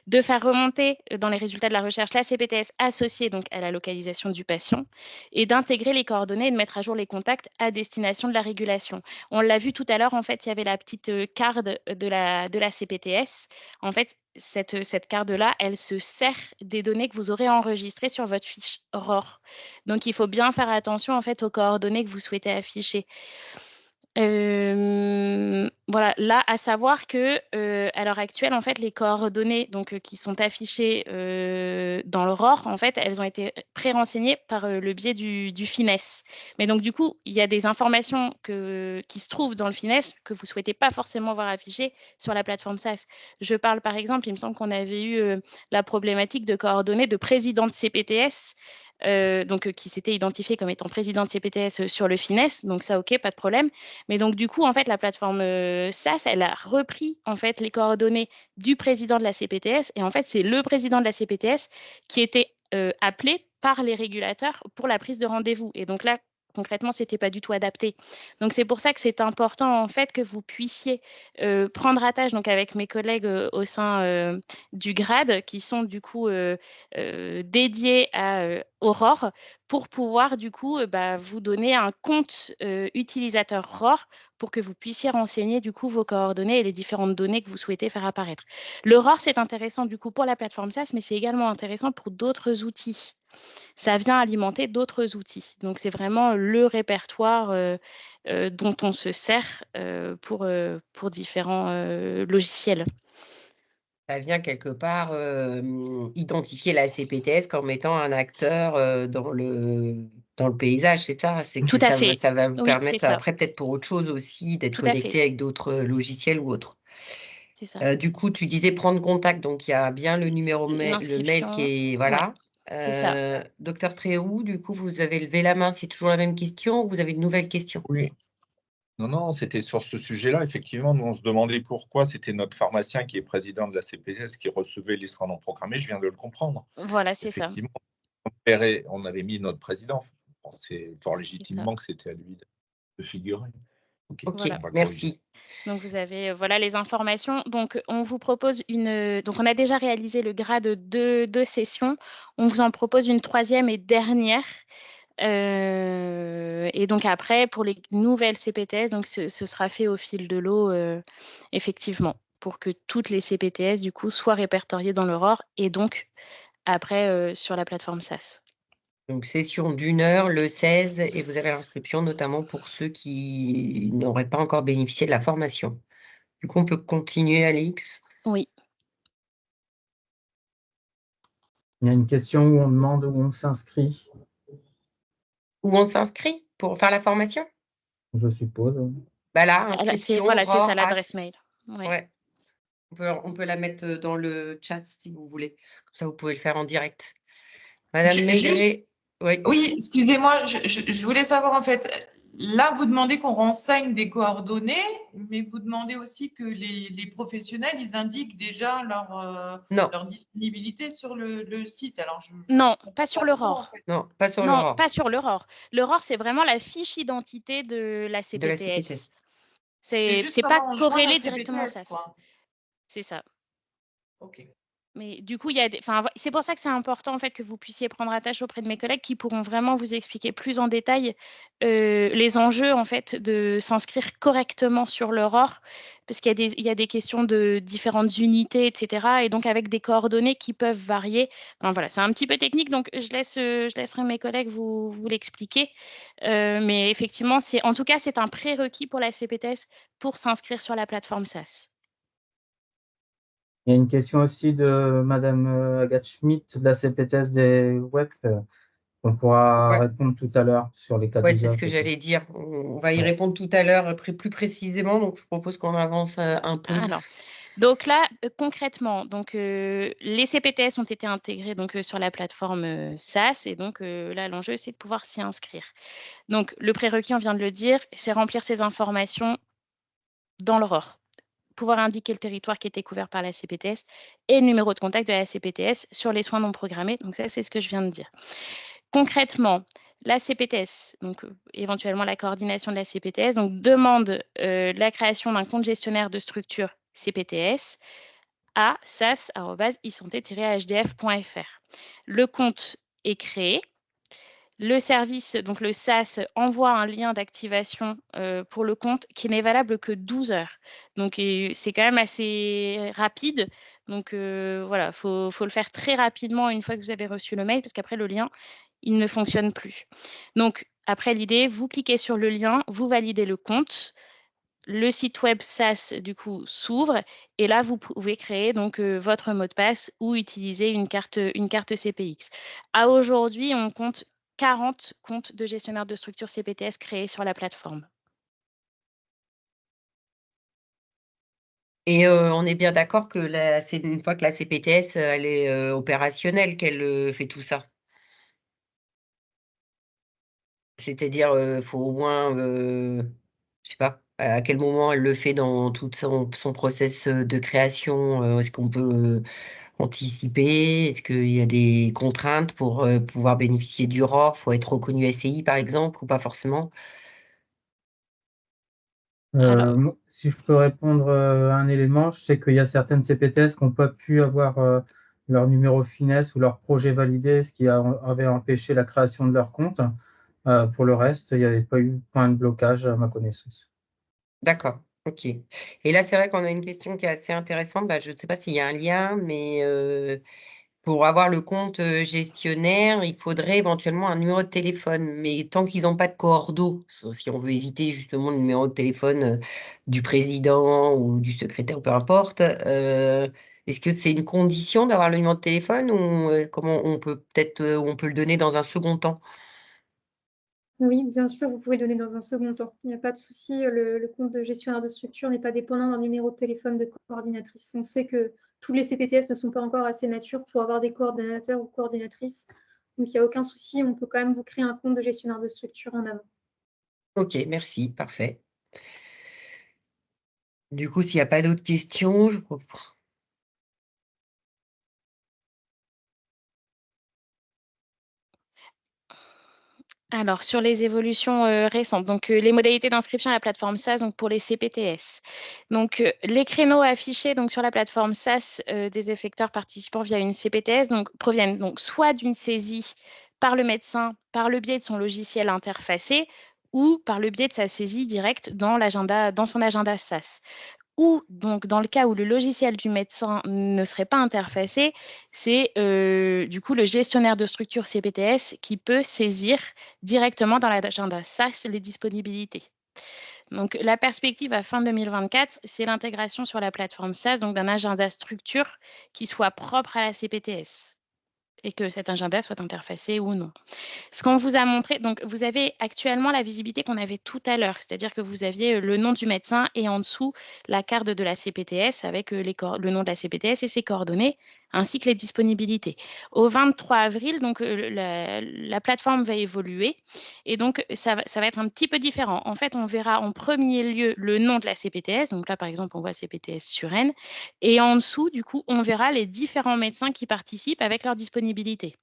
De faire remonter dans les résultats de la recherche la CPTS associée donc, à la localisation du patient et d'intégrer les coordonnées et de mettre à jour les contacts à destination de la régulation. On l'a vu tout à l'heure, en fait, il y avait la petite carte de la CPTS. En fait, cette carte-là, elle se sert des données que vous aurez enregistrées sur votre fiche ROR. Donc, il faut bien faire attention en fait, aux coordonnées que vous souhaitez afficher. Voilà, là, à savoir que à l'heure actuelle, en fait, les coordonnées donc, qui sont affichées dans le ROR, en fait, elles ont été pré-renseignées par le biais du FINES. Mais donc, du coup, il y a des informations qui se trouvent dans le FINES que vous ne souhaitez pas forcément voir affichées sur la plateforme SAS. Je parle, par exemple, il me semble qu'on avait eu la problématique de coordonnées de président de CPTS donc, qui s'était identifié comme étant président de CPTS sur le FINES. Donc ça, OK, pas de problème. Mais donc, du coup, en fait, la plateforme SAS, elle a repris en fait, les coordonnées du président de la CPTS. Et en fait, c'est le président de la CPTS qui était appelé par les régulateurs pour la prise de rendez-vous. Et donc là, concrètement, ce n'était pas du tout adapté. Donc, c'est pour ça que c'est important, en fait, que vous puissiez prendre attache donc, avec mes collègues au sein du GRAD, qui sont, du coup, dédiés à Aurore, pour pouvoir, du coup, vous donner un compte utilisateur ROR pour que vous puissiez renseigner, du coup, vos coordonnées et les différentes données que vous souhaitez faire apparaître. Le ROR, c'est intéressant, du coup, pour la plateforme SAS, mais c'est également intéressant pour d'autres outils. Ça vient alimenter d'autres outils. Donc, c'est vraiment le répertoire dont on se sert pour différents logiciels. Ça vient quelque part identifier la CPTS comme étant un acteur dans le paysage, c'est ça? C'est que Tout à fait. ça va vous Oui, c'est permettre ça. après peut-être pour autre chose aussi d'être Tout à fait. connecté avec d'autres logiciels ou autres. C'est ça. Du coup, tu disais prendre contact, donc il y a bien le numéro le mail L'inscription, qui est ouais, voilà. c'est ça. Docteur Tréhou, du coup, vous avez levé la main, c'est toujours la même question ou vous avez une nouvelle question? Oui. Non, c'était sur ce sujet-là. Effectivement, nous, on se demandait pourquoi c'était notre pharmacien qui est président de la CPTS qui recevait les soins non programmés. Je viens de le comprendre. Voilà, c'est ça. Effectivement, on avait mis notre président. On pensait fort légitimement que c'était à lui de figurer. OK, Voilà. merci. Donc, vous avez voilà, les informations. Donc, on vous propose donc, on a déjà réalisé le grade de 2 sessions. On vous en propose une 3e et dernière. Et donc après, pour les nouvelles CPTS, donc ce sera fait au fil de l'eau, effectivement, pour que toutes les CPTS, du coup, soient répertoriées dans l'Aurore et donc après sur la plateforme SAS. Donc, session d'1 heure le 16 et vous avez l'inscription notamment pour ceux qui n'auraient pas encore bénéficié de la formation. Du coup, on peut continuer, Alix? Oui. Il y a une question où on demande où on s'inscrit, Où on s'inscrit pour faire la formation? je suppose. Bah là, Voilà, inscription, c'est ça ROR, l'adresse mail. Ouais. Ouais. On peut la mettre dans le chat si vous voulez. Comme ça, vous pouvez le faire en direct. Madame Maigret, oui. Oui, excusez-moi, je voulais savoir en fait, là, vous demandez qu'on renseigne des coordonnées, mais vous demandez aussi que les professionnels, ils indiquent déjà leur disponibilité sur le site. Alors, Non, pas sur l'Aurore. Non, pas sur Non, l'Aurore. pas sur l'Aurore. L'Aurore, c'est vraiment la fiche identité de la De la CPTS. CPTS. C'est juste C'est pas comment on joint corrélé la directement au CPTS, SAS. quoi. C'est ça. OK. Mais du coup, il y a c'est pour ça que c'est important en fait que vous puissiez prendre attache auprès de mes collègues qui pourront vraiment vous expliquer plus en détail les enjeux en fait de s'inscrire correctement sur l'Aurore, parce qu'il y a des questions de différentes unités, etc. Et donc avec des coordonnées qui peuvent varier. Enfin, voilà, c'est un petit peu technique, donc je laisserai mes collègues vous l'expliquer. Mais effectivement, en tout cas, c'est un prérequis pour la CPTS pour s'inscrire sur la plateforme SAS. Il y a une question aussi de Madame Agathe Schmidt de la CPTS des web. On pourra répondre tout à l'heure sur les cas Oui, d'usage. c'est ce que j'allais dire. On va y répondre tout à l'heure plus précisément. Donc, je propose qu'on avance un peu. Alors, donc là, concrètement, les CPTS ont été intégrés sur la plateforme SAS et donc là, l'enjeu, c'est de pouvoir s'y inscrire. Donc, le prérequis, on vient de le dire, c'est remplir ces informations dans l'Aurore, pouvoir indiquer le territoire qui était couvert par la CPTS et le numéro de contact de la CPTS sur les soins non programmés. Donc ça, c'est ce que je viens de dire. Concrètement, la CPTS, donc éventuellement la coordination de la CPTS, donc demande la création d'un compte gestionnaire de structure CPTS à sas@isanté-hdf.fr. Le compte est créé. Le service, donc le SAS, envoie un lien d'activation pour le compte qui n'est valable que 12 heures. Donc, c'est quand même assez rapide. Donc, voilà, faut le faire très rapidement une fois que vous avez reçu le mail, parce qu'après, le lien, il ne fonctionne plus. Donc, après l'idée, vous cliquez sur le lien, vous validez le compte. Le site web SAS, du coup, s'ouvre et là, vous pouvez créer donc votre mot de passe ou utiliser une carte CPX. À aujourd'hui, on compte 40 comptes de gestionnaires de structures CPTS créés sur la plateforme. Et on est bien d'accord que c'est une fois que la CPTS elle est opérationnelle qu'elle fait tout ça. C'est-à-dire, faut au moins, je sais pas, à quel moment elle le fait dans tout son process de création. Est-ce qu'on peut anticiper? Est-ce qu'il y a des contraintes pour pouvoir bénéficier du ROR? Faut être reconnu SCI, par exemple, ou pas forcément? Si je peux répondre à un élément, je sais qu'il y a certaines CPTS qui n'ont pas pu avoir leur numéro finesse ou leur projet validé, ce qui avait empêché la création de leur compte. Pour le reste, il n'y avait pas eu point de blocage à ma connaissance. D'accord, ok. Et là, c'est vrai qu'on a une question qui est assez intéressante. Bah, je ne sais pas s'il y a un lien, mais pour avoir le compte gestionnaire, il faudrait éventuellement un numéro de téléphone. Mais tant qu'ils n'ont pas de coordo, si on veut éviter justement le numéro de téléphone du président ou du secrétaire, peu importe, est-ce que c'est une condition d'avoir le numéro de téléphone ou comment on peut on peut le donner dans un second temps? Oui, bien sûr, vous pouvez donner dans un second temps. Il n'y a pas de souci. Le compte de gestionnaire de structure n'est pas dépendant d'un numéro de téléphone de coordinatrice. On sait que tous les CPTS ne sont pas encore assez matures pour avoir des coordinateurs ou coordinatrices. Donc, il n'y a aucun souci. On peut quand même vous créer un compte de gestionnaire de structure en amont. Ok, merci, parfait. Du coup, s'il n'y a pas d'autres questions, je reprends. Alors, sur les évolutions récentes, donc les modalités d'inscription à la plateforme SAS donc pour les CPTS. Donc, les créneaux affichés donc, sur la plateforme SAS des effecteurs participants via une CPTS proviennent donc soit d'une saisie par le médecin par le biais de son logiciel interfacé ou par le biais de sa saisie directe dans son agenda SAS. Ou donc dans le cas où le logiciel du médecin ne serait pas interfacé, c'est du coup le gestionnaire de structure CPTS qui peut saisir directement dans l'agenda SAS les disponibilités. Donc la perspective à fin 2024, c'est l'intégration sur la plateforme SAS donc d'un agenda structure qui soit propre à la CPTS. et que cet agenda soit interfacé ou non. Ce qu'on vous a montré, donc vous avez actuellement la visibilité qu'on avait tout à l'heure, c'est-à-dire que vous aviez le nom du médecin et en dessous la carte de la CPTS avec le nom de la CPTS et ses coordonnées, ainsi que les disponibilités. Au 23 avril, donc, la plateforme va évoluer et donc ça va être un petit peu différent. En fait, on verra en premier lieu le nom de la CPTS, donc là par exemple on voit CPTS Suresnes, et en dessous du coup on verra les différents médecins qui participent avec leur disponibilité.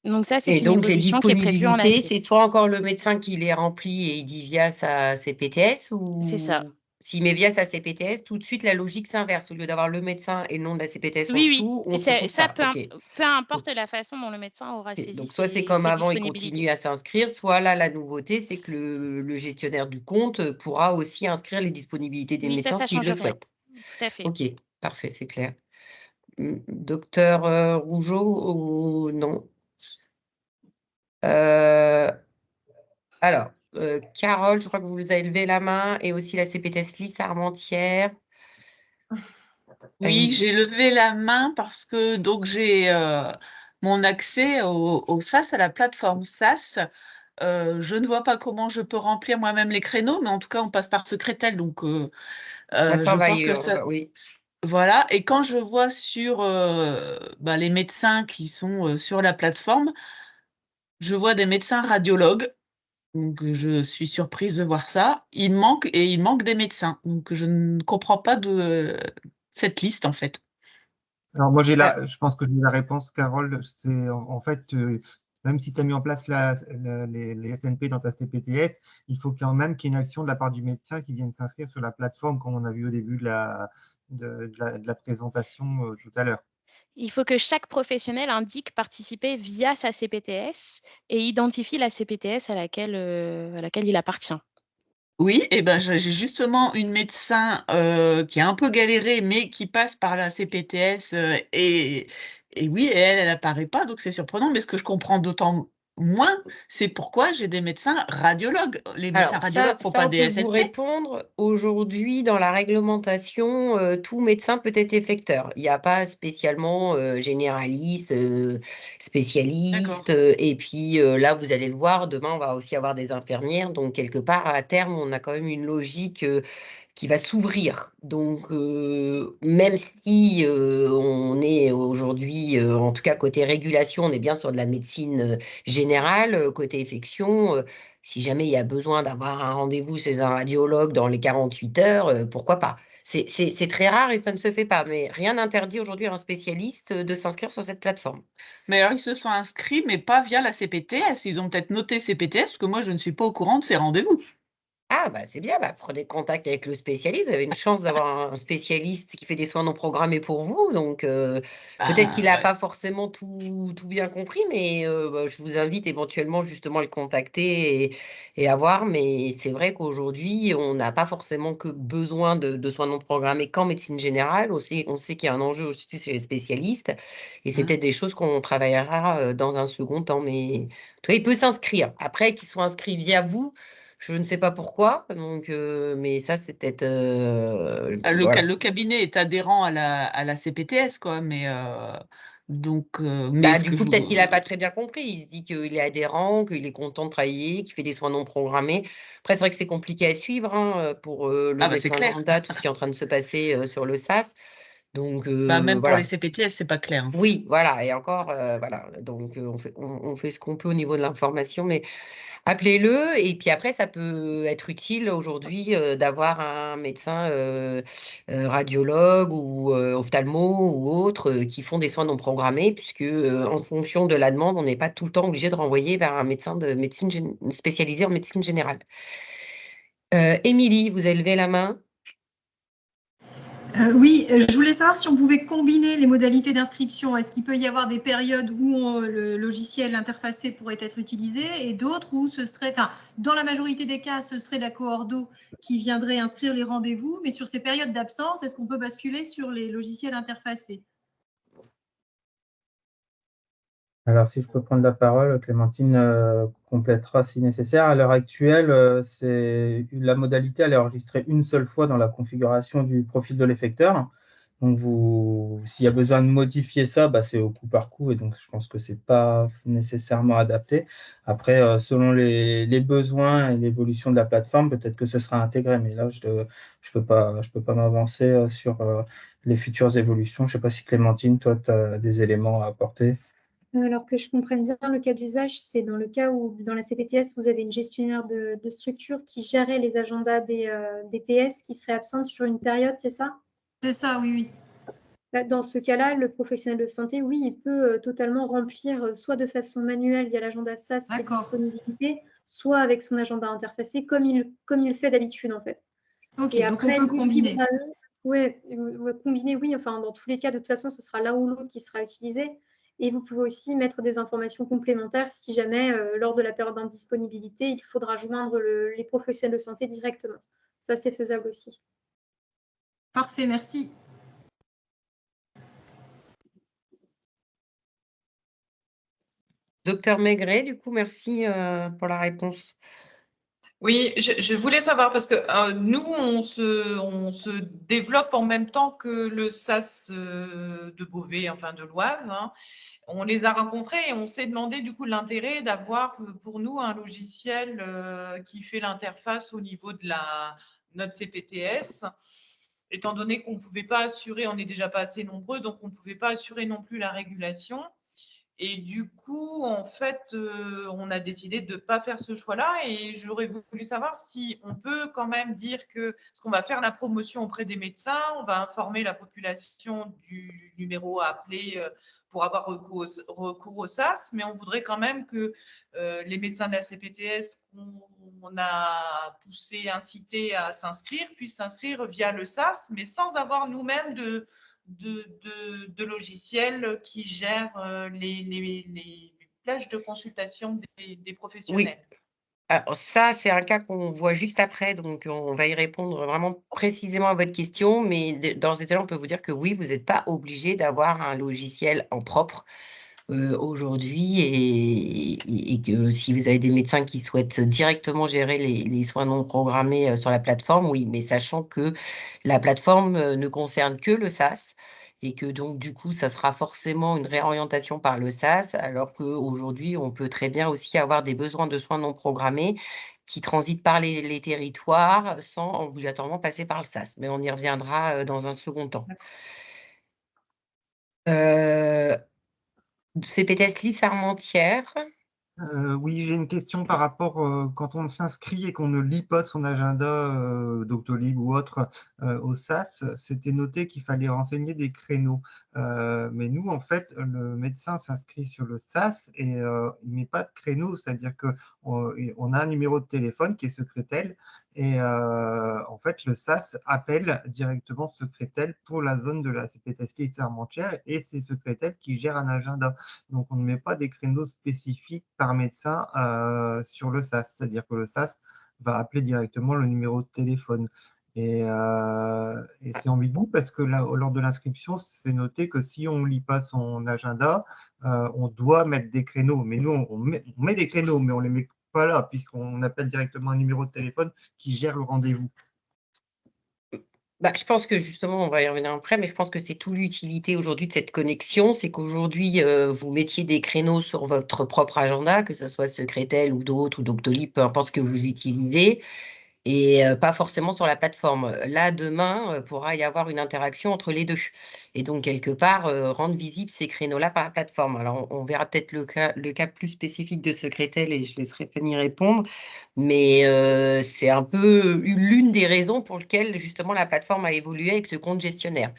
Donc ça, c'est Et une donc, les évolution qui est prévue en disponibilités, avril. c'est soit encore le médecin qui les remplit et il dit via sa CPTS, C'est ça. ou s'il met via sa CPTS, tout de suite, la logique s'inverse. Au lieu d'avoir le médecin et le nom de la CPTS en Oui, oui. dessous, on se Ça, retrouve ça. peu, OK. peu importe la façon dont le médecin aura Ok. saisi Donc, soit c'est comme ses avant, il disponibilités. continue à s'inscrire, soit là, la nouveauté, c'est que le gestionnaire du compte pourra aussi inscrire les disponibilités des Oui, médecins ça s'il change le rien. souhaite. Tout à fait. OK, parfait, c'est clair. Docteur Rougeau ou non? Alors, Carole, je crois que vous avez levé la main, et aussi la CPTS Lys Armentières. Oui, j'ai levé la main parce que donc j'ai mon accès au SAS, à la plateforme SAS. Je ne vois pas comment je peux remplir moi-même les créneaux, mais en tout cas, on passe par Secrétel, donc Ça, je on va pense que on ça. va- oui. Voilà, et quand je vois sur les médecins qui sont sur la plateforme, je vois des médecins radiologues, donc je suis surprise de voir ça. Il manque des médecins, donc je ne comprends pas de cette liste en fait. Alors moi, je pense que j'ai la réponse, Carole. C'est en fait, même si tu as mis en place les SNP dans ta CPTS, il faut quand même qu'il y ait une action de la part du médecin qui vienne s'inscrire sur la plateforme, comme on a vu au début de la présentation tout à l'heure. Il faut que chaque professionnel indique participer via sa CPTS et identifie la CPTS à laquelle il appartient. Oui, et ben j'ai justement une médecin qui a un peu galéré, mais qui passe par la CPTS, et oui, elle apparaît pas, donc c'est surprenant. Mais ce que je comprends d'autant moins, c'est pourquoi j'ai des médecins radiologues. Les médecins Alors radiologues font pas on des peut vous SNP. répondre. Aujourd'hui, dans la réglementation, tout médecin peut être effecteur. Il n'y a pas spécialement généraliste, spécialiste. Et puis là, vous allez le voir, demain, on va aussi avoir des infirmières. Donc, quelque part, à terme, on a quand même une logique qui va s'ouvrir. Donc, même si on est aujourd'hui, en tout cas côté régulation, on est bien sur de la médecine générale, côté infection. Si jamais il y a besoin d'avoir un rendez-vous chez un radiologue dans les 48 heures, pourquoi pas? C'est très rare et ça ne se fait pas, mais rien n'interdit aujourd'hui à un spécialiste de s'inscrire sur cette plateforme. Mais alors, ils se sont inscrits, mais pas via la CPTS. Ils ont peut-être noté CPTS, parce que moi, je ne suis pas au courant de ces rendez-vous. Ah, bah c'est bien, bah, prenez contact avec le spécialiste. Vous avez une chance d'avoir un spécialiste qui fait des soins non programmés pour vous. Donc, peut-être qu'il n'a Ouais. pas forcément tout bien compris, mais bah, je vous invite éventuellement justement à le contacter et à voir. Mais c'est vrai qu'aujourd'hui, on n'a pas forcément que besoin de soins non programmés qu'en médecine générale. On sait qu'il y a un enjeu aussi chez les spécialistes. Et c'est peut-être des choses qu'on travaillera dans un second temps. Mais en tout cas, il peut s'inscrire. Après, qu'il soit inscrit via vous. Je ne sais pas pourquoi, donc, mais ça, c'est peut-être. Voilà. Le cabinet est adhérent à la CPTS, quoi, mais Bah, ce du que coup, je. peut-être qu'il n'a pas très bien compris. Il se dit qu'il est adhérent, qu'il est content de travailler, qu'il fait des soins non programmés. Après, c'est vrai que c'est compliqué à suivre hein, pour le Ah, bah, c'est médecin clair. lambda, tout ce qui est en train de se passer sur le SAS. Donc, Bah, même pour les voilà. CPTS, c'est pas clair. Oui, voilà. Et encore, voilà. Donc, on fait ce qu'on peut au niveau de l'information, mais appelez-le. Et puis après, ça peut être utile aujourd'hui d'avoir un médecin radiologue ou ophtalmo ou autre qui font des soins non programmés, puisque en fonction de la demande, on n'est pas tout le temps obligé de renvoyer vers un médecin de médecine spécialisé en médecine générale. Émilie, vous avez levé la main. Oui, je voulais savoir si on pouvait combiner les modalités d'inscription. Est-ce qu'il peut y avoir des périodes où le logiciel interfacé pourrait être utilisé et d'autres où ce serait, enfin, dans la majorité des cas, ce serait la coordo qui viendrait inscrire les rendez-vous, mais sur ces périodes d'absence, est-ce qu'on peut basculer sur les logiciels interfacés? Alors, si je peux prendre la parole, Clémentine complétera si nécessaire. À l'heure actuelle, la modalité, elle est enregistrée une seule fois dans la configuration du profil de l'effecteur. Donc, s'il y a besoin de modifier ça, c'est au coup par coup, et donc je pense que ce n'est pas nécessairement adapté. Après, selon les besoins et l'évolution de la plateforme, peut-être que ce sera intégré, mais là, je peux pas m'avancer sur les futures évolutions. Je ne sais pas si Clémentine, toi, tu as des éléments à apporter. Alors que je comprenne bien le cas d'usage, c'est dans le cas où, dans la CPTS, vous avez une gestionnaire de structure qui gérait les agendas des PS qui seraient absentes sur une période, c'est ça? C'est ça, oui, oui. Dans ce cas-là, le professionnel de santé, oui, il peut totalement remplir soit de façon manuelle via l'agenda SAS ses disponibilités, soit avec son agenda interfacé, comme il fait d'habitude, en fait. Ok, Et donc après, on peut combiner. Ouais, combiner, oui. Enfin, dans tous les cas, de toute façon, ce sera l'un ou l'autre qui sera utilisé. Et vous pouvez aussi mettre des informations complémentaires si jamais, lors de la période d'indisponibilité, il faudra joindre les professionnels de santé directement. Ça, c'est faisable aussi. Parfait, merci. Docteur Maigret, du coup, merci pour la réponse. Oui, je voulais savoir parce que nous, on se développe en même temps que le SAS de Beauvais, enfin de l'Oise. Hein. On les a rencontrés et on s'est demandé du coup l'intérêt d'avoir pour nous un logiciel qui fait l'interface au niveau de notre CPTS. Étant donné qu'on ne pouvait pas assurer, on n'est déjà pas assez nombreux, donc on ne pouvait pas assurer non plus la régulation. Et du coup, en fait, on a décidé de ne pas faire ce choix-là. Et j'aurais voulu savoir si on peut quand même dire que, parce qu'on va faire la promotion auprès des médecins, on va informer la population du numéro à appeler pour avoir recours au SAS, mais on voudrait quand même que les médecins de la CPTS qu'on a poussé, incité à s'inscrire, puissent s'inscrire via le SAS, mais sans avoir nous-mêmes de logiciels qui gèrent les plages de consultation des professionnels. Oui. Alors ça, c'est un cas qu'on voit juste après, donc on va y répondre vraiment précisément à votre question, mais d'ores et déjà, on peut vous dire que oui, vous n'êtes pas obligé d'avoir un logiciel en propre aujourd'hui et que si vous avez des médecins qui souhaitent directement gérer les soins non programmés sur la plateforme, oui, mais sachant que la plateforme ne concerne que le SAS et que donc du coup, ça sera forcément une réorientation par le SAS, alors qu'aujourd'hui, on peut très bien aussi avoir des besoins de soins non programmés qui transitent par les territoires sans obligatoirement passer par le SAS. Mais on y reviendra dans un second temps. CPTS Lys Armentières. Oui, j'ai une question par rapport quand on s'inscrit et qu'on ne lit pas son agenda Doctolib ou autre au SAS, c'était noté qu'il fallait renseigner des créneaux. Mais nous, en fait, le médecin s'inscrit sur le SAS et il ne met pas de créneau, c'est-à-dire qu'on a un numéro de téléphone qui est Secrétel et en fait, le SAS appelle directement Secrétel pour la zone de la CPTS Lys Armentières et c'est Secrétel qui gère un agenda. Donc, on ne met pas des créneaux spécifiques par médecin sur le SAS, c'est-à-dire que le SAS va appeler directement le numéro de téléphone. Et c'est ambigu parce que là, lors de l'inscription, c'est noté que si on ne lit pas son agenda, on doit mettre des créneaux. Mais nous, on met des créneaux, mais on ne les met pas là, puisqu'on appelle directement un numéro de téléphone qui gère le rendez-vous. Je pense que justement, on va y revenir après, mais je pense que c'est toute l'utilité aujourd'hui de cette connexion, c'est qu'aujourd'hui, vous mettiez des créneaux sur votre propre agenda, que ce soit Secrétel ou d'autres, ou Doctolib, peu importe ce que vous utilisez, et pas forcément sur la plateforme. Là, demain, pourra y avoir une interaction entre les deux. Et donc, quelque part, rendre visibles ces créneaux-là par la plateforme. Alors, on verra peut-être le cas plus spécifique de Secrétel et je laisserai Fanny répondre. Mais c'est un peu l'une des raisons pour lesquelles, justement, la plateforme a évolué avec ce compte gestionnaire.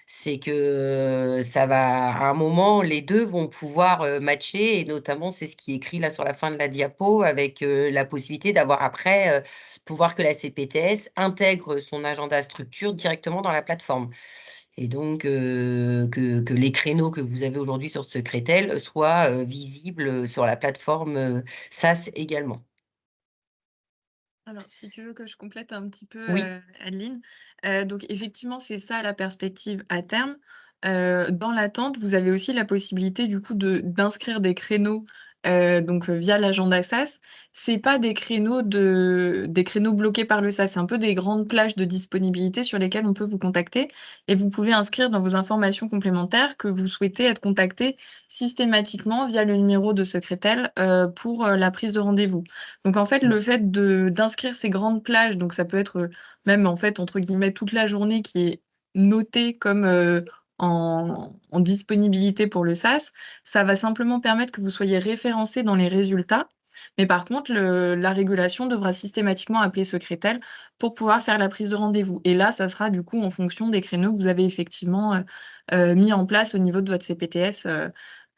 C'est que ça va, à un moment, les deux vont pouvoir matcher, et notamment, c'est ce qui est écrit là sur la fin de la diapo, avec la possibilité d'avoir après, pouvoir que la CPTS intègre son agenda structure directement dans la plateforme. Et donc, que les créneaux que vous avez aujourd'hui sur Secrétel soient visibles sur la plateforme SAS également. Alors, si tu veux que je complète un petit peu, Oui. Adeline. Donc effectivement, c'est ça la perspective à terme. Dans l'attente, vous avez aussi la possibilité du coup d'inscrire des créneaux donc via l'agenda SAS, c'est pas des créneaux bloqués par le SAS, c'est un peu des grandes plages de disponibilité sur lesquelles on peut vous contacter et vous pouvez inscrire dans vos informations complémentaires que vous souhaitez être contacté systématiquement via le numéro de secrétaire pour la prise de rendez-vous. Donc en fait, le fait d'inscrire ces grandes plages, donc ça peut être même en fait entre guillemets toute la journée qui est notée comme en disponibilité pour le SAS, ça va simplement permettre que vous soyez référencé dans les résultats. Mais par contre, la régulation devra systématiquement appeler secrétaire pour pouvoir faire la prise de rendez-vous. Et là, ça sera du coup en fonction des créneaux que vous avez effectivement mis en place au niveau de votre CPTS,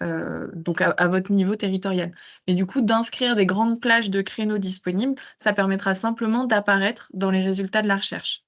donc à votre niveau territorial. Mais du coup, d'inscrire des grandes plages de créneaux disponibles, ça permettra simplement d'apparaître dans les résultats de la recherche.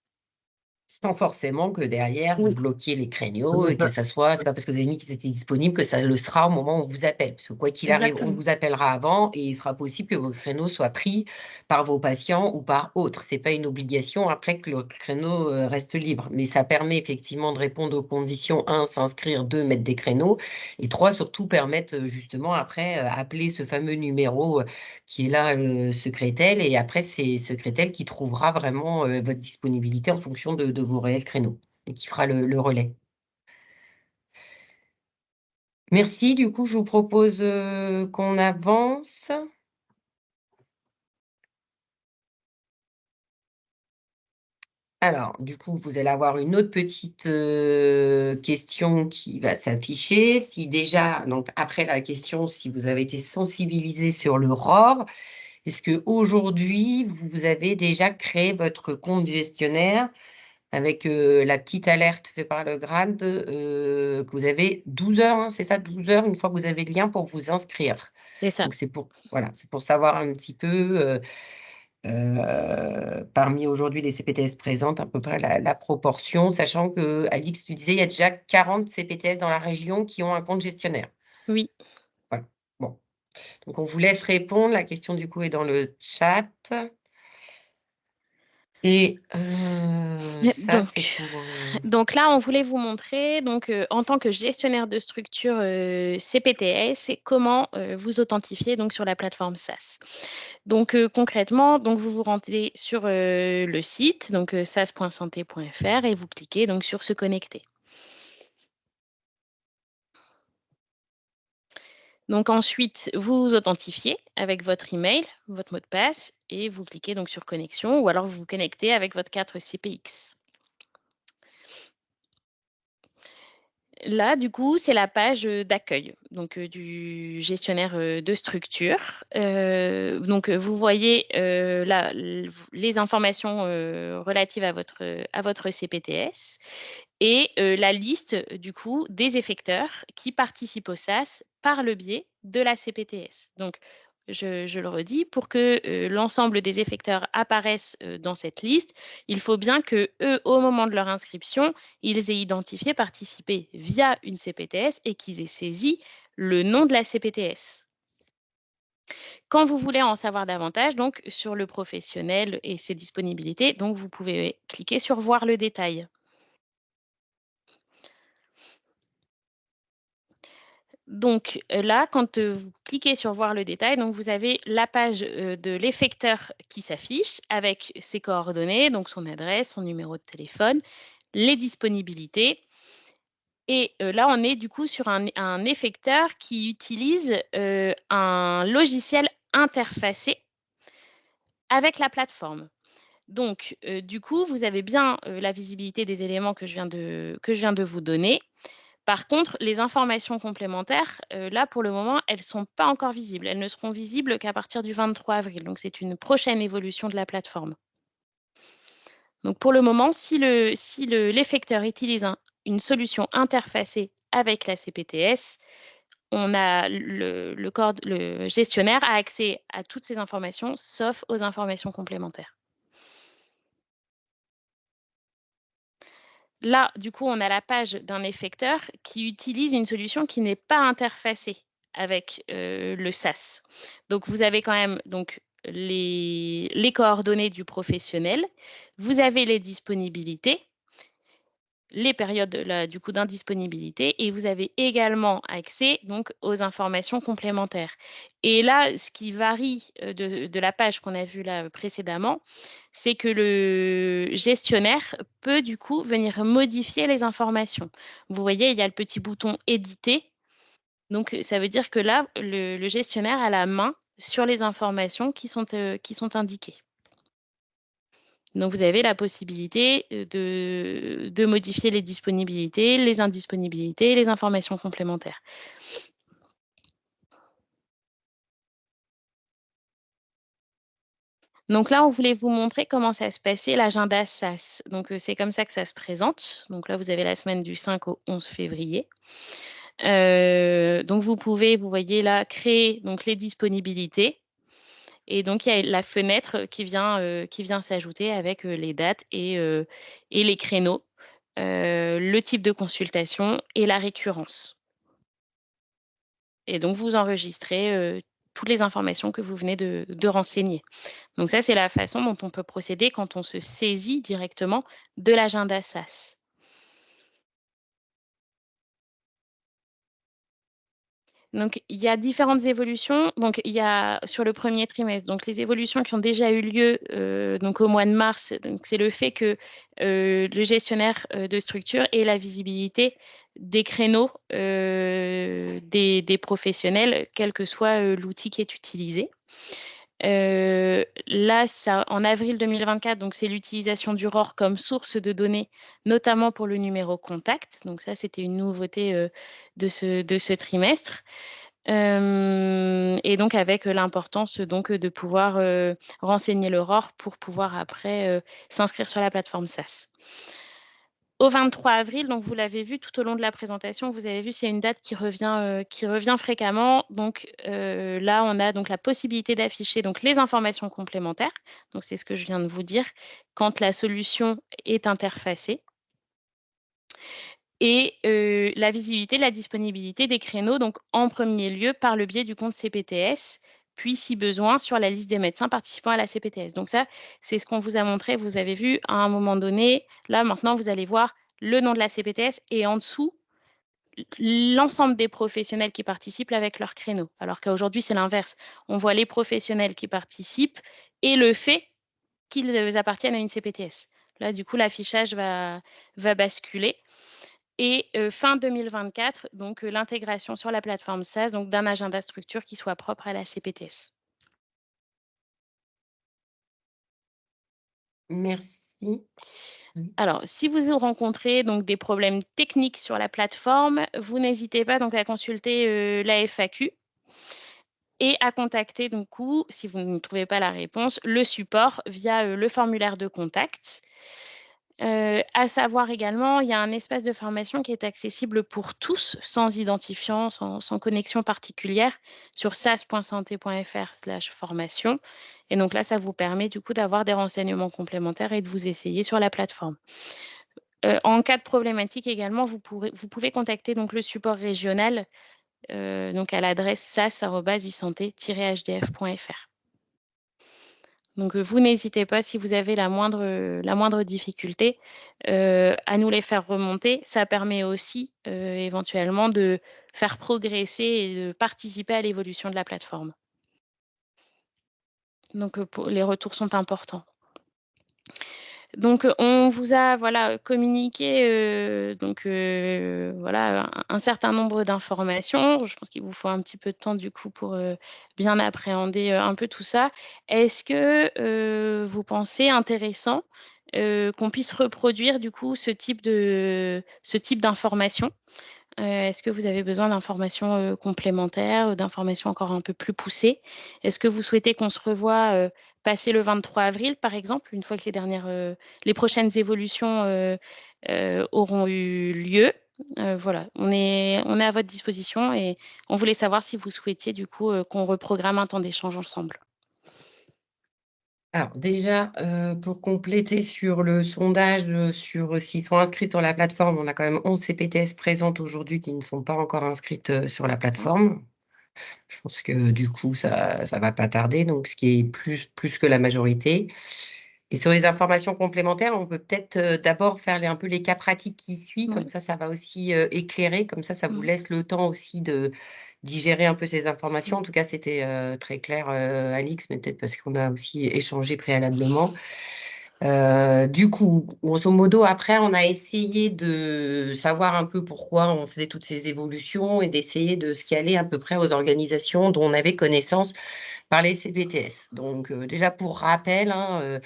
Sans forcément que derrière, vous bloquiez les créneaux Mais et que ça- c'est pas parce que vous avez mis qu'ils étaient disponibles que ça le sera au moment où on vous appelle. Parce que quoi qu'il arrive, on Exactement. vous appellera avant et il sera possible que vos créneaux soient pris par vos patients ou par autres. C'est pas une obligation après que le créneau reste libre. Mais ça permet effectivement de répondre aux conditions 1, s'inscrire, 2, mettre des créneaux et 3, surtout permettre justement après appeler ce fameux numéro qui est là, le secrétaire, et après, c'est secrétaire qui trouvera vraiment votre disponibilité en fonction de vos réels créneaux et qui fera le relais. Merci. Du coup, je vous propose qu'on avance. Alors, du coup, vous allez avoir une autre petite question qui va s'afficher. Si déjà, donc après la question, si vous avez été sensibilisé sur le ROR, est-ce qu'aujourd'hui, vous avez déjà créé votre compte gestionnaire avec la petite alerte faite par le grade que vous avez 12 heures, hein, c'est ça, 12 heures une fois que vous avez le lien pour vous inscrire. C'est ça. Donc c'est pour savoir un petit peu parmi aujourd'hui les CPTS présentes à peu près la proportion, sachant que Alix, tu disais il y a déjà 40 CPTS dans la région qui ont un compte gestionnaire. Oui. Voilà. Bon. Donc on vous laisse répondre. La question du coup est dans le chat. Et ça, c'est pour... Donc là, on voulait vous montrer, donc, en tant que gestionnaire de structure CPTS, comment vous authentifier donc, sur la plateforme SAS. Donc concrètement, donc, vous vous rendez sur le site, donc sas.santé.fr, et vous cliquez donc, sur « Se connecter ». Donc ensuite, vous vous authentifiez avec votre email, votre mot de passe, et vous cliquez donc sur connexion, ou alors vous vous connectez avec votre carte CPX. Là, du coup, c'est la page d'accueil donc, du gestionnaire de structure. Donc, vous voyez là, les informations relatives à votre CPTS et la liste du coup des effecteurs qui participent au SAS par le biais de la CPTS. Donc, je le redis, pour que l'ensemble des effecteurs apparaissent dans cette liste, il faut bien que eux, au moment de leur inscription, ils aient identifié, participé via une CPTS et qu'ils aient saisi le nom de la CPTS. Quand vous voulez en savoir davantage, donc sur le professionnel et ses disponibilités, donc vous pouvez cliquer sur « Voir le détail ». Donc là, quand vous cliquez sur « Voir le détail », donc vous avez la page de l'effecteur qui s'affiche avec ses coordonnées, donc son adresse, son numéro de téléphone, les disponibilités. Et là, on est du coup sur un effecteur qui utilise un logiciel interfacé avec la plateforme. Donc, du coup, vous avez bien la visibilité des éléments que je viens de vous donner. Par contre, les informations complémentaires, là, pour le moment, elles ne sont pas encore visibles. Elles ne seront visibles qu'à partir du 23 avril. Donc, c'est une prochaine évolution de la plateforme. Donc, pour le moment, si l'effecteur utilise une solution interfacée avec la CPTS, le gestionnaire a accès à toutes ces informations, sauf aux informations complémentaires. Là, du coup, on a la page d'un effecteur qui utilise une solution qui n'est pas interfacée avec le SAS. Donc, vous avez quand même donc, les coordonnées du professionnel, vous avez les disponibilités, les périodes du coup d'indisponibilité et vous avez également accès donc aux informations complémentaires. Et là, ce qui varie de la page qu'on a vue là précédemment, c'est que le gestionnaire peut du coup venir modifier les informations. Vous voyez, il y a le petit bouton éditer. Donc, ça veut dire que là, le gestionnaire a la main sur les informations qui sont indiquées. Donc, vous avez la possibilité de modifier les disponibilités, les indisponibilités, les informations complémentaires. Donc là, on voulait vous montrer comment ça se passait l'agenda SAS. Donc, c'est comme ça que ça se présente. Donc là, vous avez la semaine du 5 au 11 février. Donc, vous pouvez, vous voyez là, créer donc, les disponibilités. Et donc, il y a la fenêtre qui vient s'ajouter avec les dates et les créneaux, le type de consultation et la récurrence. Et donc, vous enregistrez toutes les informations que vous venez de renseigner. Donc ça, c'est la façon dont on peut procéder quand on se saisit directement de l'agenda SAS. Donc, il y a différentes évolutions. Donc, il y a sur le premier trimestre, donc les évolutions qui ont déjà eu lieu donc au mois de mars. Donc, c'est le fait que le gestionnaire de structure ait la visibilité des créneaux des professionnels, quel que soit l'outil qui est utilisé. Là, en avril 2024, donc c'est l'utilisation du ROR comme source de données, notamment pour le numéro contact. Donc ça, c'était une nouveauté de ce trimestre. Et donc avec l'importance donc de pouvoir renseigner le ROR pour pouvoir après s'inscrire sur la plateforme SAS. Au 23 avril, donc vous l'avez vu tout au long de la présentation, vous avez vu, c'est une date qui revient fréquemment. Donc là, on a donc la possibilité d'afficher donc les informations complémentaires. Donc c'est ce que je viens de vous dire, quand la solution est interfacée. Et la visibilité, la disponibilité des créneaux, donc en premier lieu par le biais du compte CPTS, puis si besoin sur la liste des médecins participant à la CPTS. Donc ça, c'est ce qu'on vous a montré, vous avez vu à un moment donné, là maintenant vous allez voir le nom de la CPTS et en dessous, l'ensemble des professionnels qui participent avec leur créneau. Alors qu'aujourd'hui, c'est l'inverse. On voit les professionnels qui participent et le fait qu'ils appartiennent à une CPTS. Là, du coup, l'affichage va basculer. Et fin 2024, donc l'intégration sur la plateforme SAS donc d'un agenda structure qui soit propre à la CPTS. Merci. Alors, si vous rencontrez donc des problèmes techniques sur la plateforme, vous n'hésitez pas donc à consulter la FAQ et à contacter donc, si vous ne trouvez pas la réponse, le support via le formulaire de contact. À savoir également, il y a un espace de formation qui est accessible pour tous, sans identifiant, sans connexion particulière, sur sas.santé.fr/formation. Et donc là, ça vous permet du coup d'avoir des renseignements complémentaires et de vous essayer sur la plateforme. En cas de problématique également, vous pouvez contacter donc le support régional donc à l'adresse sas@isanté-hdf.fr. Donc, vous n'hésitez pas, si vous avez la moindre difficulté, à nous les faire remonter. Ça permet aussi, éventuellement, de faire progresser et de participer à l'évolution de la plateforme. Donc, les retours sont importants. Donc, on vous a communiqué un certain nombre d'informations. Je pense qu'il vous faut un petit peu de temps du coup pour bien appréhender un peu tout ça. Est-ce que vous pensez intéressant qu'on puisse reproduire du coup ce type d'informations? Est-ce que vous avez besoin d'informations complémentaires, d'informations encore un peu plus poussées? Est-ce que vous souhaitez qu'on se revoie passer le 23 avril, par exemple, une fois que les prochaines évolutions auront eu lieu? Voilà, on est à votre disposition et on voulait savoir si vous souhaitiez du coup qu'on reprogramme un temps d'échange ensemble. Alors déjà, pour compléter sur le sondage, sur s'ils sont inscrits sur la plateforme, on a quand même 11 CPTS présentes aujourd'hui qui ne sont pas encore inscrites sur la plateforme. Je pense que du coup, ça va pas tarder, donc ce qui est plus que la majorité. Et sur les informations complémentaires, on peut peut-être d'abord faire un peu les cas pratiques qui suivent, comme ça va aussi éclairer, comme ça vous laisse le temps aussi de digérer un peu ces informations. En tout cas, c'était très clair, Alix, mais peut-être parce qu'on a aussi échangé préalablement. Du coup, grosso modo, après, on a essayé de savoir un peu pourquoi on faisait toutes ces évolutions et d'essayer de se caler à peu près aux organisations dont on avait connaissance par les CPTS. Donc, déjà pour rappel, hein,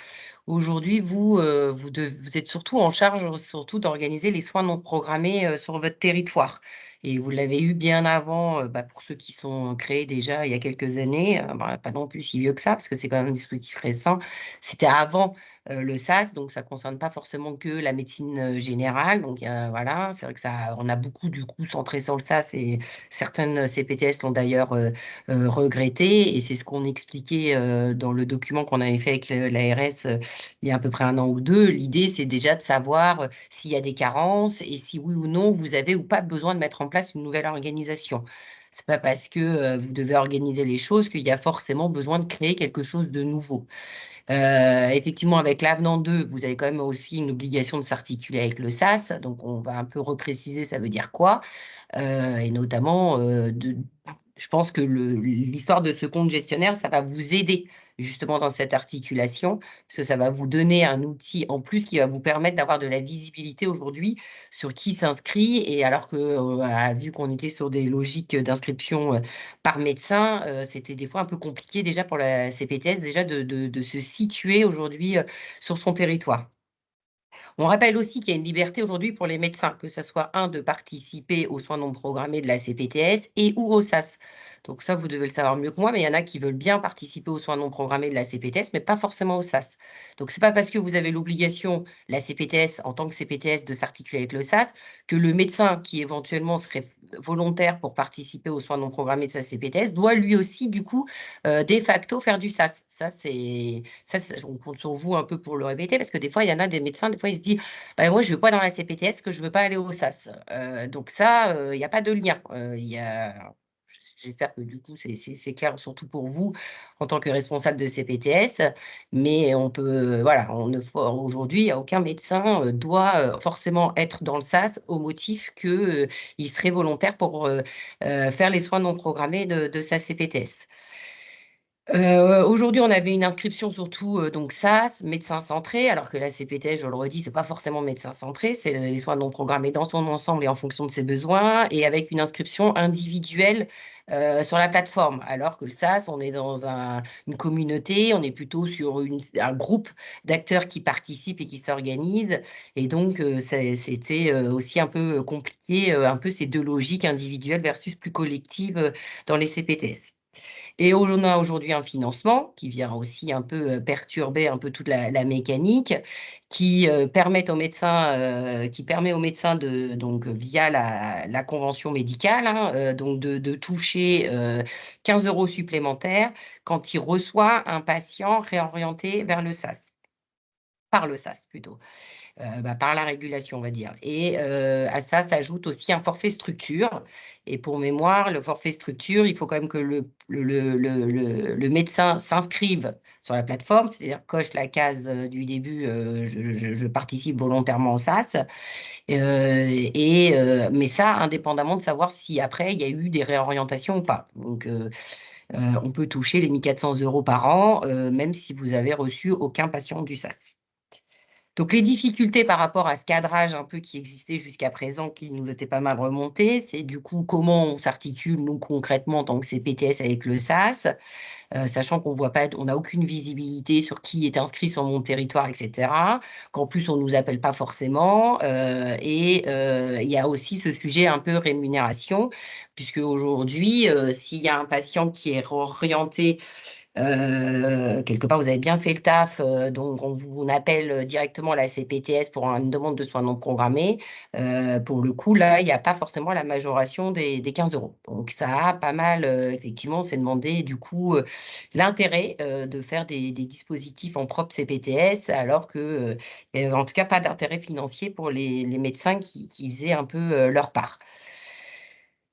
aujourd'hui, vous êtes surtout en charge d'organiser les soins non programmés sur votre territoire. Et vous l'avez eu bien avant, pour ceux qui sont créés déjà il y a quelques années, pas non plus si vieux que ça, parce que c'est quand même un dispositif récent. C'était avant le SAS, donc ça ne concerne pas forcément que la médecine générale. Donc voilà, c'est vrai que on a beaucoup du coup centré sur le SAS et certaines CPTS l'ont d'ailleurs regretté. Et c'est ce qu'on expliquait dans le document qu'on avait fait avec l'ARS il y a à peu près 1 an ou 2. L'idée, c'est déjà de savoir s'il y a des carences et si oui ou non, vous avez ou pas besoin de mettre en place une nouvelle organisation. C'est pas parce que vous devez organiser les choses qu'il y a forcément besoin de créer quelque chose de nouveau. Effectivement, avec l'avenant 2, vous avez quand même aussi une obligation de s'articuler avec le SAS. Donc, on va un peu repréciser ça veut dire quoi. Et notamment, je pense que l'histoire de ce compte gestionnaire, ça va vous aider justement dans cette articulation, parce que ça va vous donner un outil en plus qui va vous permettre d'avoir de la visibilité aujourd'hui sur qui s'inscrit. Et alors que, vu qu'on était sur des logiques d'inscription par médecin, c'était des fois un peu compliqué déjà pour la CPTS déjà de se situer aujourd'hui sur son territoire. On rappelle aussi qu'il y a une liberté aujourd'hui pour les médecins, que ce soit de participer aux soins non programmés de la CPTS et ou au SAS. Donc ça, vous devez le savoir mieux que moi, mais il y en a qui veulent bien participer aux soins non programmés de la CPTS, mais pas forcément au SAS. Donc c'est pas parce que vous avez l'obligation, la CPTS, en tant que CPTS, de s'articuler avec le SAS, que le médecin qui éventuellement serait volontaire pour participer aux soins non programmés de sa CPTS doit lui aussi, du coup, de facto faire du SAS. Ça, on compte sur vous un peu pour le répéter, parce que des fois, il y en a des médecins, des fois, ils se disent bah, moi, je ne veux pas dans la CPTS, que je ne veux pas aller au SAS. Donc ça, il n'y a pas de lien. J'espère que du coup, c'est clair, surtout pour vous, en tant que responsable de CPTS. Mais on peut, voilà, aujourd'hui, aucun médecin doit forcément être dans le SAS au motif qu'il serait volontaire pour faire les soins non programmés de sa CPTS. Aujourd'hui, on avait une inscription surtout donc SAS, médecin centré, alors que la CPTS, je le redis, c'est pas forcément médecin centré, c'est les soins non programmés dans son ensemble et en fonction de ses besoins, et avec une inscription individuelle sur la plateforme. Alors que le SAS, on est dans une communauté, on est plutôt sur un groupe d'acteurs qui participent et qui s'organisent, et donc c'était aussi un peu compliqué, un peu ces deux logiques individuelles versus plus collectives dans les CPTS. Et on a aujourd'hui un financement qui vient aussi un peu perturber un peu toute la mécanique, qui permet aux médecins de, donc via la convention médicale, hein, donc de toucher 15 € supplémentaires quand il reçoit un patient réorienté vers le SAS, par le SAS plutôt. Par la régulation, on va dire. Et à ça s'ajoute aussi un forfait structure. Et pour mémoire, le forfait structure, il faut quand même que le médecin s'inscrive sur la plateforme, c'est-à-dire coche la case du début, je participe volontairement au SAS. Mais ça, indépendamment de savoir si après, il y a eu des réorientations ou pas. Donc, on peut toucher les 1 400 € par an, même si vous avez reçu aucun patient du SAS. Donc, les difficultés par rapport à ce cadrage un peu qui existait jusqu'à présent, qui nous était pas mal remonté, c'est du coup comment on s'articule, nous, concrètement, en tant que CPTS avec le SAS, sachant qu'on voit pas, on n'a aucune visibilité sur qui est inscrit sur mon territoire, etc., qu'en plus, on ne nous appelle pas forcément. Il y a aussi ce sujet un peu rémunération, puisque aujourd'hui, s'il y a un patient qui est orienté quelque part, vous avez bien fait le taf, donc on vous appelle directement la CPTS pour une demande de soins non programmés. Pour le coup, là, il n'y a pas forcément la majoration des 15 €. Donc, ça a pas mal, effectivement, on s'est demandé du coup l'intérêt de faire des dispositifs en propre CPTS, alors que, en tout cas, pas d'intérêt financier pour les médecins qui faisaient un peu leur part.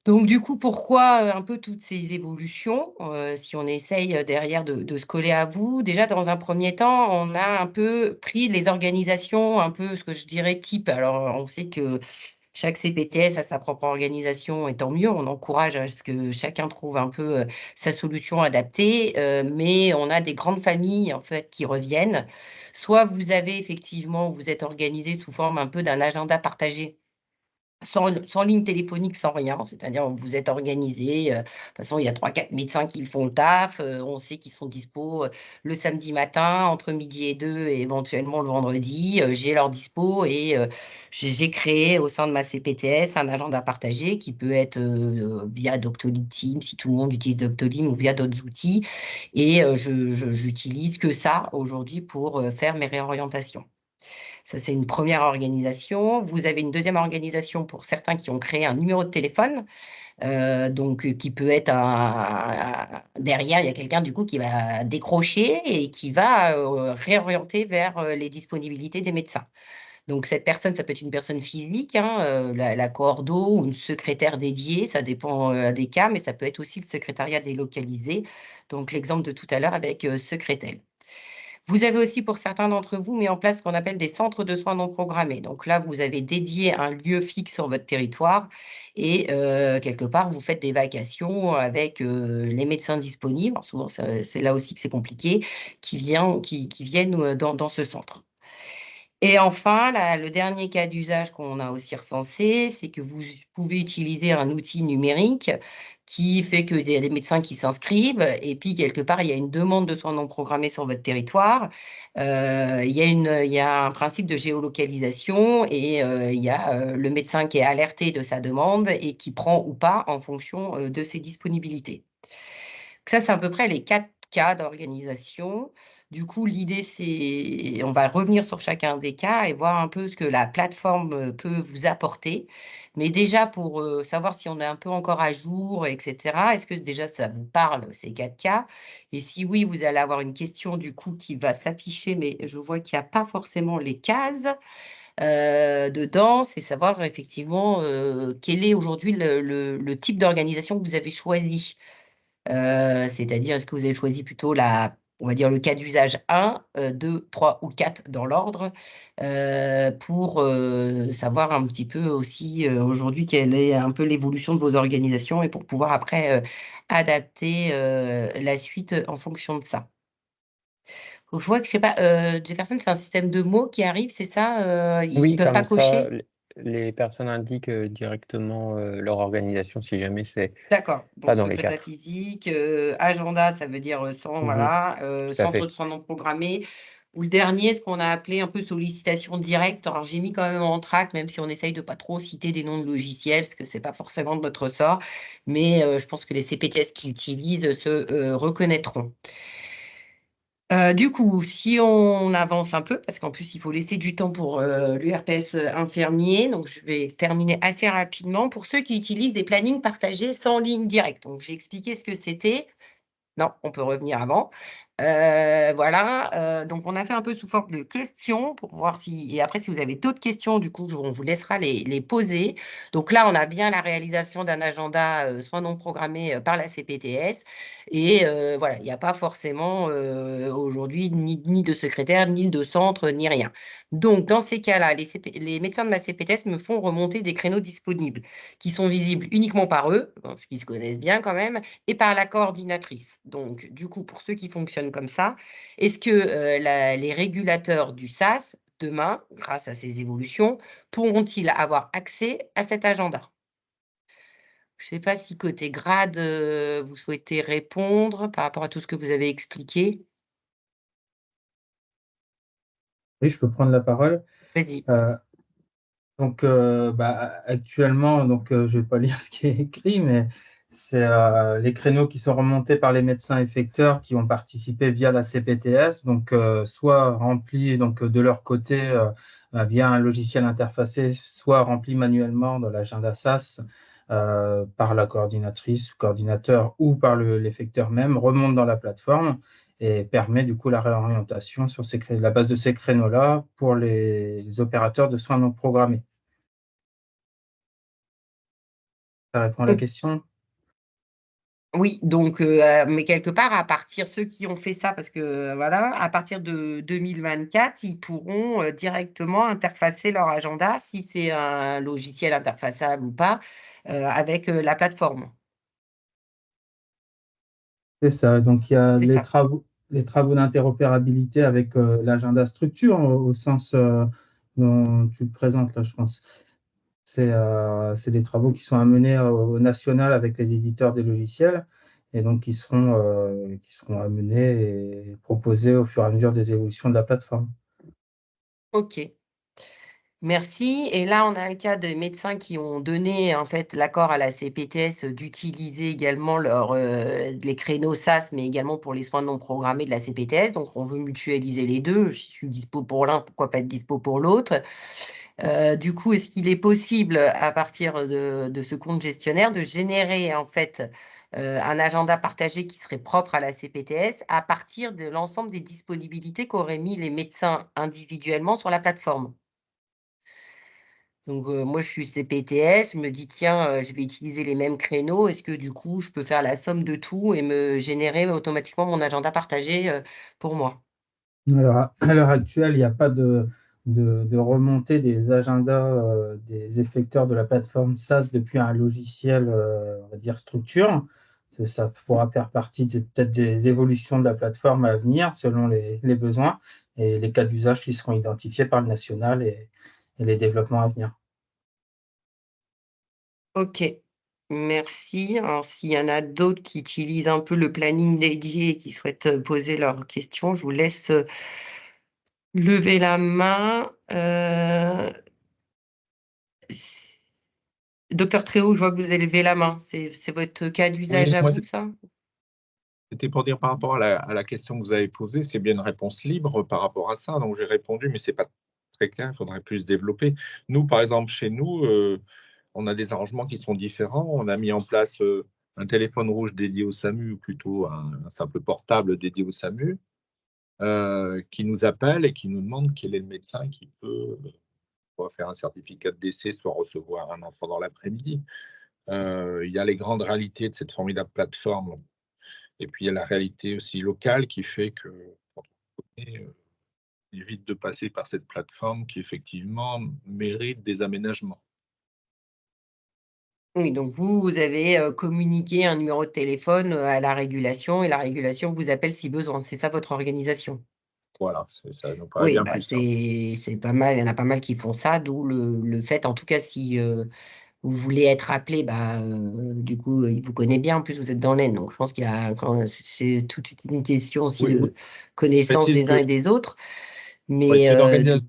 Donc, du coup, pourquoi un peu toutes ces évolutions si on essaye derrière de se coller à vous? Déjà, dans un premier temps, on a un peu pris les organisations, un peu ce que je dirais type. Alors, on sait que chaque CPTS a sa propre organisation et tant mieux, on encourage à ce que chacun trouve un peu sa solution adaptée, mais on a des grandes familles en fait qui reviennent. Soit vous avez effectivement, vous êtes organisé sous forme un peu d'un agenda partagé sans ligne téléphonique, sans rien, c'est-à-dire vous êtes organisé, de toute façon, il y a 3-4 médecins qui font le taf, on sait qu'ils sont dispo, le samedi matin entre midi et 2 et éventuellement le vendredi, j'ai leur dispo et j'ai créé au sein de ma CPTS un agenda partagé qui peut être, via Doctolib Team, si tout le monde utilise Doctolib ou via d'autres outils et j'utilise que ça aujourd'hui pour, faire mes réorientations. Ça, c'est une première organisation. Vous avez une deuxième organisation pour certains qui ont créé un numéro de téléphone, donc qui peut être derrière, il y a quelqu'un du coup qui va décrocher et qui va réorienter vers les disponibilités des médecins. Donc cette personne, ça peut être une personne physique, hein, la coordo ou une secrétaire dédiée, ça dépend des cas, mais ça peut être aussi le secrétariat délocalisé. Donc l'exemple de tout à l'heure avec Secrétel. Vous avez aussi, pour certains d'entre vous, mis en place ce qu'on appelle des centres de soins non programmés. Donc là, vous avez dédié un lieu fixe sur votre territoire et quelque part, vous faites des vacations avec les médecins disponibles. Alors, souvent, c'est là aussi que c'est compliqué, qui viennent dans ce centre. Et enfin, le dernier cas d'usage qu'on a aussi recensé, c'est que vous pouvez utiliser un outil numérique qui fait qu'il y a des médecins qui s'inscrivent et puis quelque part, il y a une demande de soins non programmés sur votre territoire. Il y a un principe de géolocalisation et il y a le médecin qui est alerté de sa demande et qui prend ou pas en fonction de ses disponibilités. Ça, c'est à peu près les 4 cas d'organisation. Du coup, l'idée, c'est on va revenir sur chacun des cas et voir un peu ce que la plateforme, peut vous apporter. Mais déjà pour, savoir si on est un peu encore à jour et cetera, est-ce que déjà ça vous parle ces 4 cas? Et si oui, vous allez avoir une question du coup qui va s'afficher, mais je vois qu'il y a pas forcément les cases, dedans. C'est savoir effectivement, quel est aujourd'hui le type d'organisation que vous avez choisi. C'est-à-dire, est-ce que vous avez choisi plutôt on va dire le cas d'usage 1, 2, 3 ou 4 dans l'ordre, pour savoir un petit peu aussi aujourd'hui quelle est un peu l'évolution de vos organisations et pour pouvoir après adapter la suite en fonction de ça. Donc, je vois que, je sais pas, Jefferson, c'est un système de mots qui arrive, c'est ça? Ils Oui, peuvent pas comme ça, cocher? les personnes indiquent directement leur organisation si jamais c'est D'accord, pas donc dans les secrétaire 4. physique, agenda, ça veut dire sans, Mhm, voilà, tout à centre de fait. soins non programmés. Ou le dernier, ce qu'on a appelé un peu sollicitation directe. Alors j'ai mis quand même en track, même si on essaye de pas trop citer des noms de logiciels, parce que c'est pas forcément de notre ressort, mais je pense que les CPTS qui utilisent se reconnaîtront. Du coup, si on avance un peu, parce qu'en plus, il faut laisser du temps pour l'URPS infirmier, donc je vais terminer assez rapidement. Pour ceux qui utilisent des plannings partagés sans ligne directe, donc j'ai expliqué ce que c'était. Non, on peut revenir avant. Voilà, donc on a fait un peu sous forme de questions pour voir si et après si vous avez d'autres questions, du coup, on vous laissera les poser. Donc là, on a bien la réalisation d'un agenda, soins non programmés, par la CPTS et voilà, il n'y a pas forcément, aujourd'hui ni de secrétaire, ni de centre, ni rien. Donc dans ces cas-là, les médecins de ma CPTS me font remonter des créneaux disponibles qui sont visibles uniquement par eux, parce qu'ils se connaissent bien quand même et par la coordinatrice. Donc, du coup, pour ceux qui fonctionnent comme ça, est-ce que les régulateurs du SAS, demain, grâce à ces évolutions, pourront-ils avoir accès à cet agenda? Je ne sais pas si côté grade, vous souhaitez répondre par rapport à tout ce que vous avez expliqué. Oui, je peux prendre la parole. Vas-y. Donc, actuellement, je vais pas lire ce qui est écrit, mais c'est les créneaux qui sont remontés par les médecins effecteurs qui ont participé via la CPTS, donc soit remplis de leur côté via un logiciel interfacé, soit remplis manuellement dans l'agenda SAS par la coordinatrice, coordinateur ou par l'effecteur même, remontent dans la plateforme et permet du coup la réorientation sur la base de ces créneaux-là pour les opérateurs de soins non programmés. Ça répond à la question. Oui, donc, mais quelque part, à partir, ceux qui ont fait ça, parce que voilà, à partir de 2024, ils pourront directement interfacer leur agenda, si c'est un logiciel interfaçable ou pas, avec la plateforme. C'est ça. Donc, il y a C'est les ça. travaux d'interopérabilité avec l'agenda structure au sens dont tu le présentes là, je pense. C'est des travaux qui sont à mener au national avec les éditeurs des logiciels et donc qui seront amenés et proposés au fur et à mesure des évolutions de la plateforme. OK. Merci. Et là, on a un cas de médecins qui ont donné en fait l'accord à la CPTS d'utiliser également les créneaux SAS, mais également pour les soins non programmés de la CPTS. Donc, on veut mutualiser les deux. Je suis dispo pour l'un, pourquoi pas être dispo pour l'autre? Du coup, est-ce qu'il est possible, à partir de ce compte gestionnaire, de générer en fait un agenda partagé qui serait propre à la CPTS à partir de l'ensemble des disponibilités qu'auraient mis les médecins individuellement sur la plateforme? Donc, moi, je suis CPTS, je me dis, tiens, je vais utiliser les mêmes créneaux. Est-ce que du coup, je peux faire la somme de tout et me générer automatiquement mon agenda partagé pour moi? Alors, à l'heure actuelle, il n'y a pas de remontée des agendas des effecteurs de la plateforme SaaS depuis un logiciel, on va dire, structure. Ça pourra faire partie peut-être des évolutions de la plateforme à venir selon les besoins et les cas d'usage qui seront identifiés par le national et les développements à venir. OK, merci. Alors, s'il y en a d'autres qui utilisent un peu le planning dédié et qui souhaitent poser leurs questions, je vous laisse lever la main. Docteur Tréau, je vois que vous avez levé la main. C'est votre cas d'usage Oui, à moi, vous, ça? c'était pour dire par rapport à la question que vous avez posée, c'est bien une réponse libre par rapport à ça. Donc, j'ai répondu, mais ce n'est pas très clair, il faudrait plus développer. Nous, par exemple, chez nous, on a des arrangements qui sont différents. On a mis en place un téléphone rouge dédié au SAMU, ou plutôt un simple portable dédié au SAMU, qui nous appelle et qui nous demande quel est le médecin qui peut soit faire un certificat de décès, soit recevoir un enfant dans l'après-midi. Il y a les grandes réalités de cette formidable plateforme. Et puis, il y a la réalité aussi locale qui fait que quand on connaît, il évite de passer par cette plateforme qui, effectivement, mérite des aménagements. Oui, donc vous avez communiqué un numéro de téléphone à la régulation et la régulation vous appelle si besoin. C'est ça votre organisation? Voilà, ça nous paraît Oui, bien bah, plus simple. c'est pas mal, il y en a pas mal qui font ça, d'où le fait, en tout cas, si vous voulez être appelé, bah, du coup, il vous connaît bien, en plus vous êtes dans l'Aisne, donc je pense qu'il y a c'est toute une question aussi Oui, de connaissance précise des uns que et des autres. ouais, Mais c'est une organisation.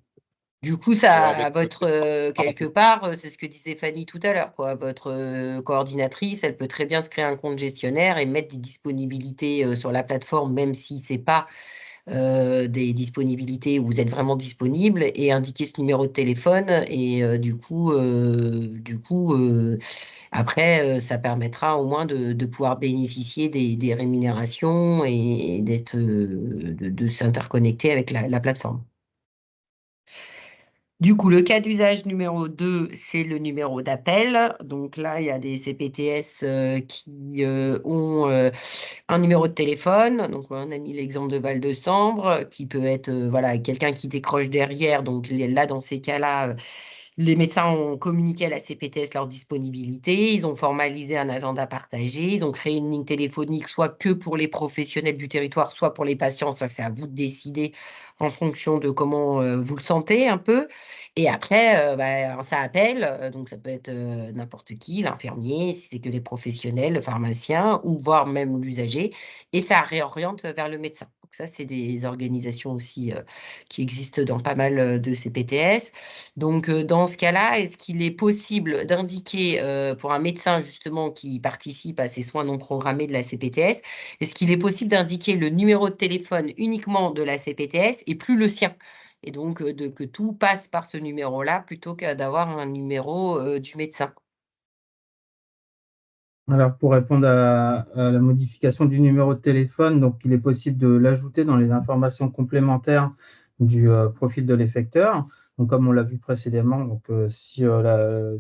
du coup, Alors, ça, avec votre quelque part, c'est ce que disait Fanny tout à l'heure, quoi. Votre coordinatrice, elle peut très bien se créer un compte gestionnaire et mettre des disponibilités sur la plateforme, même si c'est pas des disponibilités où vous êtes vraiment disponible, et indiquer ce numéro de téléphone. Et du coup, après, ça permettra au moins de pouvoir bénéficier des rémunérations et d'être, de s'interconnecter avec la plateforme. Du coup, le cas d'usage numéro 2, c'est le numéro d'appel. Donc là, il y a des CPTS qui ont un numéro de téléphone. Donc on a mis l'exemple de Val-de-Sambre, qui peut être voilà, quelqu'un qui décroche derrière. Donc là, dans ces cas-là, les médecins ont communiqué à la CPTS leur disponibilité, ils ont formalisé un agenda partagé, ils ont créé une ligne téléphonique, soit que pour les professionnels du territoire, soit pour les patients. Ça, c'est à vous de décider en fonction de comment vous le sentez un peu. Et après, bah, ça appelle, donc ça peut être n'importe qui, l'infirmier, si c'est que les professionnels, le pharmacien, ou voire même l'usager, et ça réoriente vers le médecin. Donc ça, c'est des organisations aussi qui existent dans pas mal de CPTS. Donc, dans ce cas-là, est-ce qu'il est possible d'indiquer, pour un médecin justement qui participe à ces soins non programmés de la CPTS, est-ce qu'il est possible d'indiquer le numéro de téléphone uniquement de la CPTS et plus le sien? Et donc, que tout passe par ce numéro-là plutôt que d'avoir un numéro du médecin? Alors, pour répondre à la modification du numéro de téléphone, donc il est possible de l'ajouter dans les informations complémentaires du profil de l'effecteur. Donc, comme on l'a vu précédemment, donc, si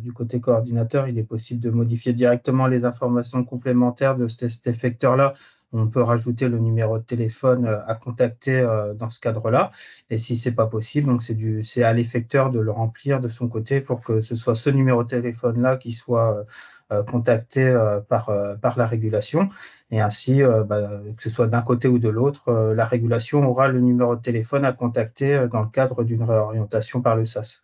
du côté coordinateur, il est possible de modifier directement les informations complémentaires de cet effecteur-là, on peut rajouter le numéro de téléphone à contacter dans ce cadre-là. Et si ce n'est pas possible, donc c'est à l'effecteur de le remplir de son côté pour que ce soit ce numéro de téléphone-là qui soit contacté par la régulation. Et ainsi, que ce soit d'un côté ou de l'autre, la régulation aura le numéro de téléphone à contacter dans le cadre d'une réorientation par le SAS.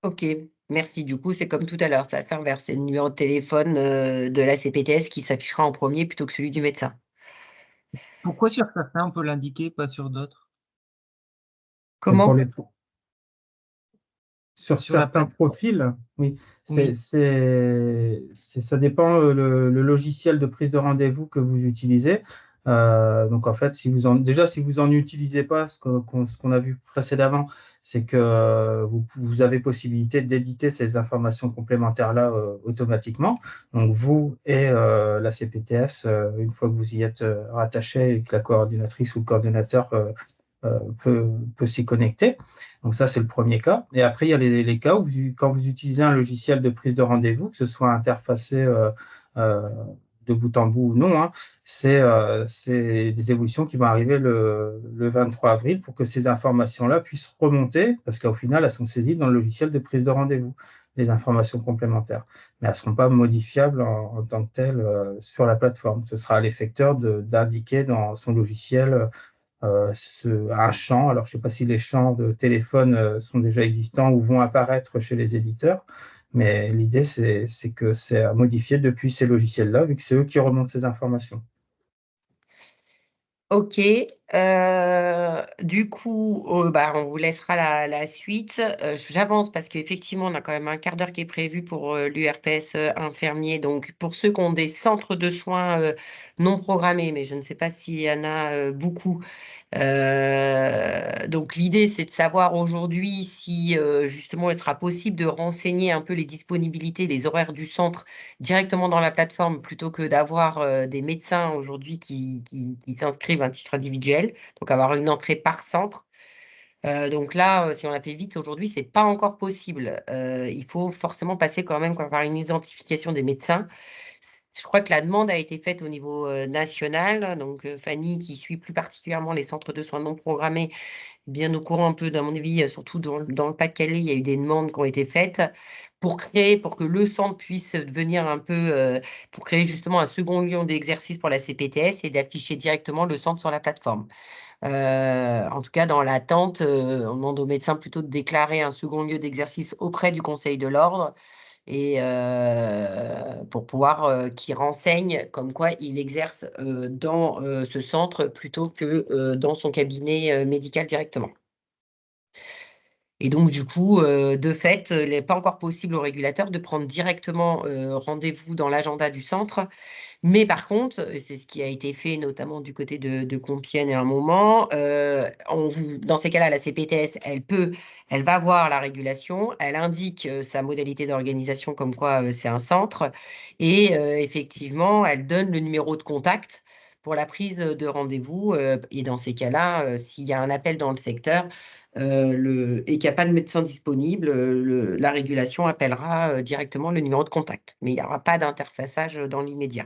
Ok, merci. Du coup, c'est comme tout à l'heure, ça s'inverse. C'est le numéro de téléphone de la CPTS qui s'affichera en premier plutôt que celui du médecin. Pourquoi sur certains, on peut l'indiquer, pas sur d'autres? Comment? Sur certains profils, oui. Ça dépend le logiciel de prise de rendez-vous que vous utilisez. Donc, en fait, si vous en utilisez pas, ce qu'on a vu précédemment, c'est que vous avez possibilité d'éditer ces informations complémentaires-là automatiquement. Donc, vous et la CPTS, une fois que vous y êtes rattaché et que la coordinatrice ou le coordinateur peut s'y connecter. Donc ça, c'est le premier cas. Et après, il y a les cas où quand vous utilisez un logiciel de prise de rendez-vous, que ce soit interfacé de bout en bout ou non, hein, c'est des évolutions qui vont arriver le 23 avril pour que ces informations-là puissent remonter, parce qu'au final, elles sont saisies dans le logiciel de prise de rendez-vous, les informations complémentaires. Mais elles ne seront pas modifiables en tant que telles sur la plateforme. Ce sera à l'effecteur d'indiquer dans son logiciel un champ. Alors, je ne sais pas si les champs de téléphone sont déjà existants ou vont apparaître chez les éditeurs, mais l'idée, c'est que c'est à modifier depuis ces logiciels-là, vu que c'est eux qui remontent ces informations. Ok, du coup, on vous laissera la suite. J'avance parce qu'effectivement, on a quand même un quart d'heure qui est prévu pour l'URPS infirmier. Donc, pour ceux qui ont des centres de soins non programmés, mais je ne sais pas s'il y en a beaucoup. Donc, l'idée, c'est de savoir aujourd'hui si justement il sera possible de renseigner un peu les disponibilités, les horaires du centre directement dans la plateforme plutôt que d'avoir des médecins aujourd'hui qui s'inscrivent à un titre individuel, donc avoir une entrée par centre. Donc là, si on a fait vite aujourd'hui, c'est pas encore possible. Il faut forcément passer quand même par une identification des médecins. Je crois que la demande a été faite au niveau national. Donc, Fanny, qui suit plus particulièrement les centres de soins non programmés, bien au courant un peu, à mon avis, surtout dans le Pas-de-Calais, il y a eu des demandes qui ont été faites pour que le centre puisse devenir un peu, pour créer justement un second lieu d'exercice pour la CPTS et d'afficher directement le centre sur la plateforme. En tout cas, dans l'attente, on demande aux médecins plutôt de déclarer un second lieu d'exercice auprès du Conseil de l'Ordre et pour pouvoir qu'il renseigne comme quoi il exerce dans ce centre plutôt que dans son cabinet médical directement. Et donc, du coup, de fait, il n'est pas encore possible au régulateur de prendre directement rendez-vous dans l'agenda du centre. Mais par contre, et c'est ce qui a été fait notamment du côté de Compiègne à un moment, dans ces cas-là, la CPTS, elle va voir la régulation, elle indique sa modalité d'organisation comme quoi c'est un centre, et effectivement, elle donne le numéro de contact pour la prise de rendez-vous. Et dans ces cas-là, s'il y a un appel dans le secteur et qu'il n'y a pas de médecin disponible, la régulation appellera directement le numéro de contact. Mais il n'y aura pas d'interfaçage dans l'immédiat.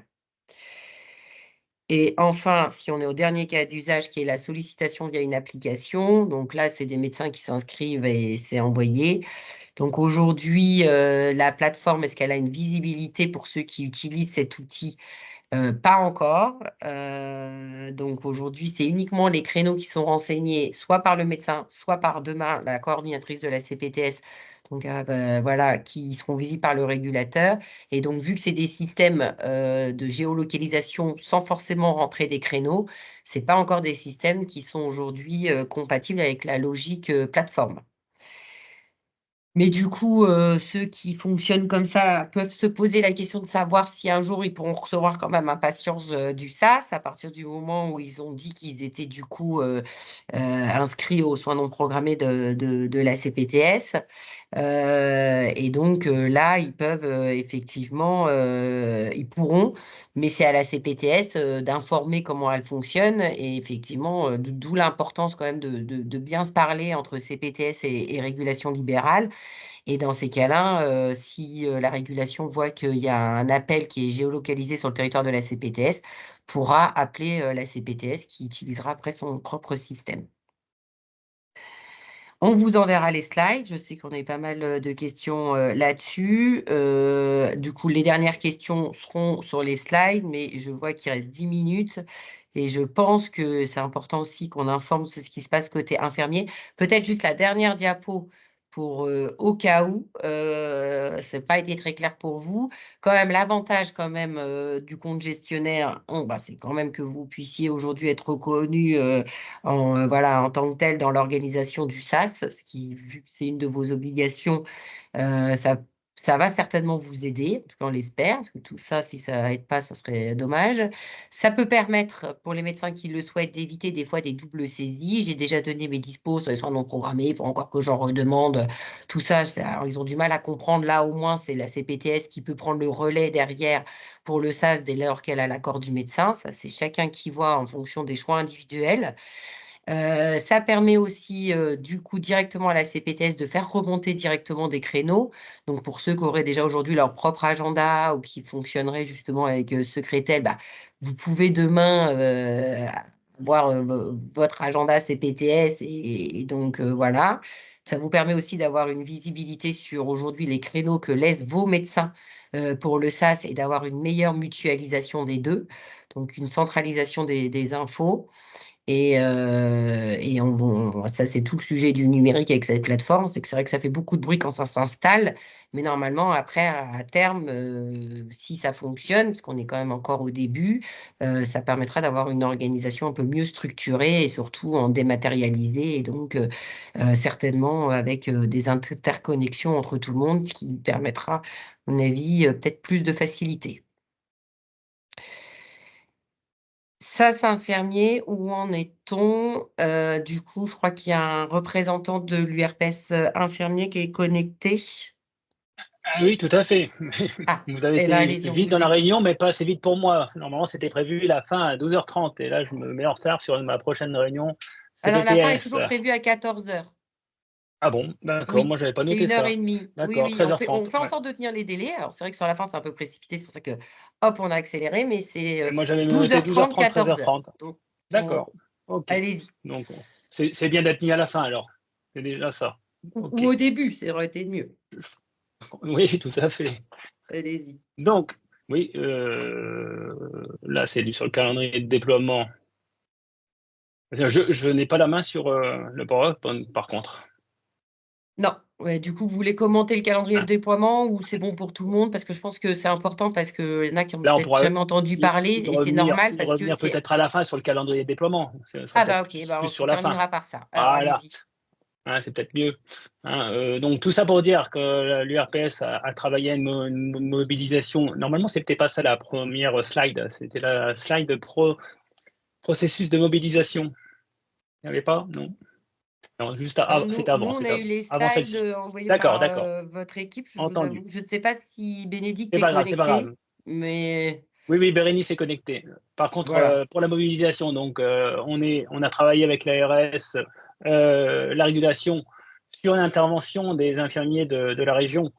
Et enfin, si on est au dernier cas d'usage, qui est la sollicitation via une application, donc là, c'est des médecins qui s'inscrivent et c'est envoyé. Donc aujourd'hui, la plateforme, est-ce qu'elle a une visibilité pour ceux qui utilisent cet outil? Pas encore. Donc aujourd'hui, c'est uniquement les créneaux qui sont renseignés, soit par le médecin, soit par demain la coordinatrice de la CPTS, donc voilà, qui seront visibles par le régulateur. Et donc, vu que c'est des systèmes de géolocalisation sans forcément rentrer des créneaux, c'est pas encore des systèmes qui sont aujourd'hui compatibles avec la logique plateforme. Mais du coup, ceux qui fonctionnent comme ça peuvent se poser la question de savoir si un jour ils pourront recevoir quand même un patient du SAS à partir du moment où ils ont dit qu'ils étaient du coup inscrits aux soins non programmés de la CPTS. Et donc là, ils peuvent effectivement, ils pourront, mais c'est à la CPTS d'informer comment elle fonctionne. Et effectivement, d'où l'importance quand même de bien se parler entre CPTS et régulation libérale. Et dans ces cas-là, si la régulation voit qu'il y a un appel qui est géolocalisé sur le territoire de la CPTS, pourra appeler la CPTS qui utilisera après son propre système. On vous enverra les slides. Je sais qu'on a eu pas mal de questions là-dessus. Du coup, les dernières questions seront sur les slides, mais je vois qu'il reste 10 minutes. Et je pense que c'est important aussi qu'on informe sur ce qui se passe côté infirmier. Peut-être juste la dernière diapo pour au cas où, ça n'a pas été très clair pour vous. Quand même, l'avantage quand même du compte gestionnaire, c'est quand même que vous puissiez aujourd'hui être reconnu voilà, en tant que tel dans l'organisation du SAS, ce qui, vu que c'est une de vos obligations, ça va certainement vous aider, en tout cas on l'espère, parce que tout ça, si ça n'aide pas, ça serait dommage. Ça peut permettre, pour les médecins qui le souhaitent, d'éviter des fois des doubles saisies. J'ai déjà donné mes dispos sur les soins non programmés, il faut encore que j'en redemande. Tout ça, alors, ils ont du mal à comprendre. Là, au moins, c'est la CPTS qui peut prendre le relais derrière pour le SAS dès lors qu'elle a l'accord du médecin. Ça, c'est chacun qui voit en fonction des choix individuels. Ça permet aussi, du coup, directement à la CPTS de faire remonter directement des créneaux. Donc, pour ceux qui auraient déjà aujourd'hui leur propre agenda ou qui fonctionneraient justement avec Secretel, vous pouvez demain voir votre agenda CPTS et donc voilà. Ça vous permet aussi d'avoir une visibilité sur aujourd'hui les créneaux que laissent vos médecins pour le SAS et d'avoir une meilleure mutualisation des deux. Donc, une centralisation des infos. Et ça, c'est tout le sujet du numérique avec cette plateforme. C'est que c'est vrai que ça fait beaucoup de bruit quand ça s'installe. Mais normalement, après, à terme, si ça fonctionne, parce qu'on est quand même encore au début, ça permettra d'avoir une organisation un peu mieux structurée et surtout en dématérialisé. Et donc, certainement avec des interconnexions entre tout le monde, ce qui permettra, à mon avis, peut-être plus de facilité. SAS infirmier, où en est-on? Du coup, je crois qu'il y a un représentant de l'URPS infirmier qui est connecté. Ah oui, tout à fait. Ah, Vous avez eh été ben, allez-y, on vite vous dans la écoute. réunion, mais pas assez vite pour moi. Normalement, c'était prévu la fin à 12h30. Et là, je me mets en retard sur ma prochaine réunion Alors, la fin est CPTS. toujours prévue à 14h. Ah bon, d'accord, moi, Oui, je n'avais pas c'est noté ça. 1h30. Oui, D'accord, oui, on fait 13h30. en Ouais. sorte de tenir les délais. Alors, c'est vrai que sur la fin, c'est un peu précipité. C'est pour ça que, hop, on a accéléré, mais c'est Et moi, j'avais noté 12h30, 12h30, 14h. 13h30. Donc, D'accord, ok. allez-y. Donc, c'est bien d'être mis à la fin, alors. C'est déjà ça. Ou Ok. au début, ça aurait été mieux. Oui, tout à fait. Allez-y. Donc, oui, là, c'est sur le calendrier de déploiement. Je n'ai pas la main sur le PowerPoint, par contre. Non, ouais, du coup, vous voulez commenter le calendrier de déploiement ou c'est bon pour tout le monde? Parce que je pense que c'est important parce qu'il y en a qui n'ont Là, on peut-être pourra jamais entendu parler et c'est normal parce que revenir c'est... peut-être à la fin sur le calendrier de déploiement. Ça sera Ah peut-être ok, plus on sur la fin. terminera par ça. Alors Voilà. allez-y. Hein, c'est peut-être mieux. Hein, donc, tout ça pour dire que l'URPS a travaillé à une mobilisation. Normalement, ce n'était pas ça la première slide. C'était la slide processus de mobilisation. Il n'y avait pas? Non. Non, juste c'était Nous, avant. on a eu les Avant slides celle-ci. envoyés D'accord, par d'accord. votre équipe. Je vous Entendu. avoue, je ne sais pas si Bénédicte C'est est pas grave, c'est pas connecté, grave. mais Oui, Bérénice est connectée. Par contre, voilà. pour la mobilisation, donc, on a travaillé avec l'ARS, la régulation, sur l'intervention des infirmiers de la région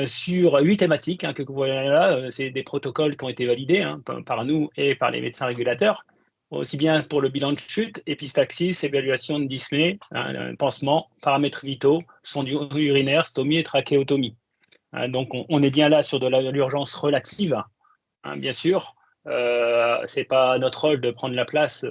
sur 8 thématiques que vous voyez là. C'est des protocoles qui ont été validés par nous et par les médecins régulateurs, aussi bien pour le bilan de chute, épistaxis, évaluation de dyspnée, pansement, paramètres vitaux, sonde urinaire, stomie et trachéotomie. Donc, on est bien là sur de l'urgence relative. Bien sûr, ce n'est pas notre rôle de prendre la place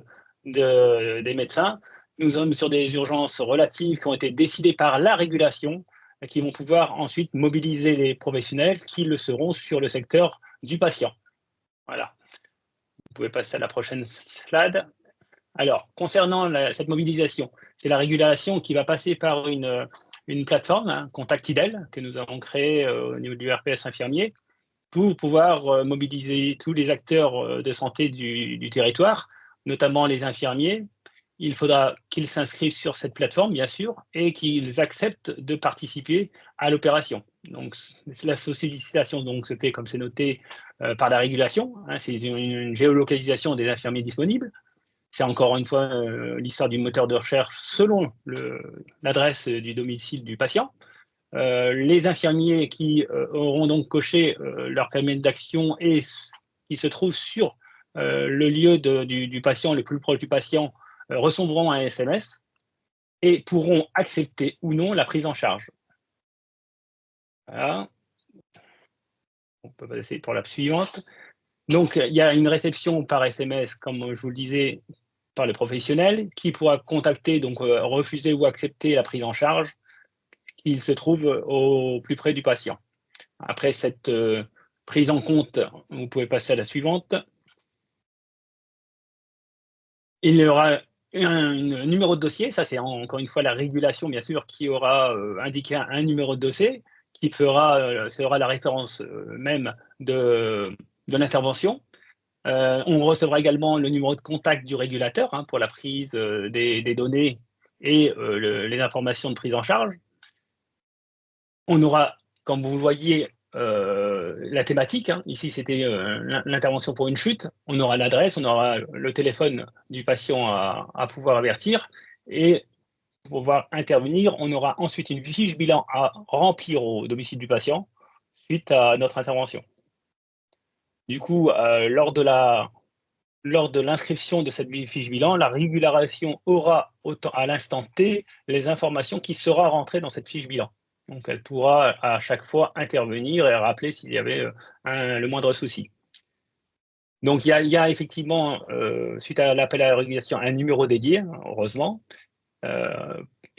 des médecins. Nous sommes sur des urgences relatives qui ont été décidées par la régulation et qui vont pouvoir ensuite mobiliser les professionnels qui le seront sur le secteur du patient. Voilà. Vous pouvez passer à la prochaine slide. Alors, concernant cette mobilisation, c'est la régulation qui va passer par une une plateforme, hein, Contactidel, que nous avons créée au niveau du RPS infirmier, pour pouvoir mobiliser tous les acteurs de santé du territoire, notamment les infirmiers. Il faudra qu'ils s'inscrivent sur cette plateforme, bien sûr, et qu'ils acceptent de participer à l'opération. Donc, la sollicitation donc, se fait, comme c'est noté, par la régulation. Hein, c'est une géolocalisation des infirmiers disponibles. C'est encore une fois l'histoire du moteur de recherche selon l'adresse du domicile du patient. Les infirmiers qui auront donc coché leur périmètre d'action et qui se trouvent sur le lieu du patient, le plus proche du patient, recevront un SMS et pourront accepter ou non la prise en charge. Voilà. On peut passer pour la suivante. Donc, il y a une réception par SMS, comme je vous le disais, par le professionnel, qui pourra contacter, donc refuser ou accepter la prise en charge. Il se trouve au plus près du patient. Après cette prise en compte, vous pouvez passer à la suivante. Il y aura un numéro de dossier, ça c'est encore une fois la régulation bien sûr qui aura indiqué un numéro de dossier qui sera la référence même de l'intervention. On recevra également le numéro de contact du régulateur hein, pour la prise des données et les informations de prise en charge. On aura, comme vous le voyez, la thématique. Hein. Ici, c'était l'intervention pour une chute. On aura l'adresse, on aura le téléphone du patient à pouvoir avertir. Et pour pouvoir intervenir, on aura ensuite une fiche bilan à remplir au domicile du patient suite à notre intervention. Du coup, lors de l'inscription de cette fiche bilan, la régulation aura à l'instant T les informations qui seront rentrées dans cette fiche bilan. Donc, elle pourra à chaque fois intervenir et rappeler s'il y avait le moindre souci. Donc, il y a effectivement, suite à l'appel à la régulation, un numéro dédié, heureusement,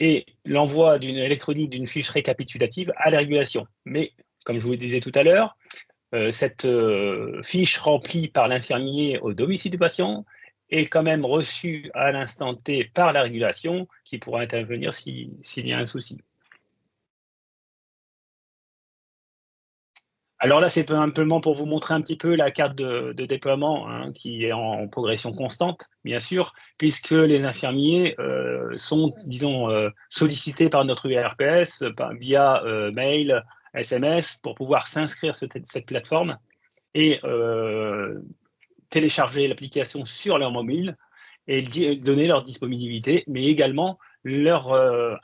et l'envoi électronique d'une fiche récapitulative à la régulation. Mais, comme je vous le disais tout à l'heure, cette fiche remplie par l'infirmier au domicile du patient est quand même reçue à l'instant T par la régulation qui pourra intervenir s'il y a un souci. Alors là, c'est simplement pour vous montrer un petit peu la carte de déploiement hein, qui est en progression constante, bien sûr, puisque les infirmiers sont, disons, sollicités par notre URPS via mail, SMS, pour pouvoir s'inscrire sur cette plateforme et télécharger l'application sur leur mobile et donner leur disponibilité, mais également leur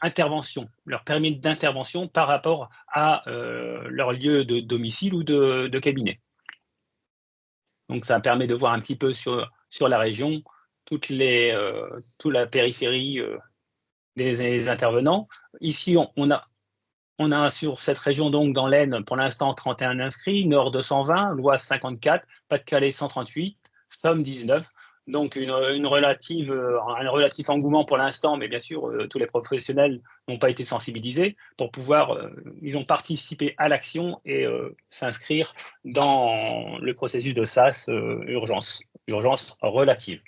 intervention, leur permis d'intervention par rapport à leur lieu de domicile ou de cabinet. Donc ça permet de voir un petit peu sur la région toute la périphérie des intervenants. Ici, on a sur cette région, donc dans l'Aisne, pour l'instant 31 inscrits, Nord 220, l'Oise 54, Pas-de-Calais 138, Somme 19. Donc un relatif engouement pour l'instant, mais bien sûr, tous les professionnels n'ont pas été sensibilisés pour pouvoir, ils ont participé à l'action et s'inscrire dans le processus de SAS urgence relative.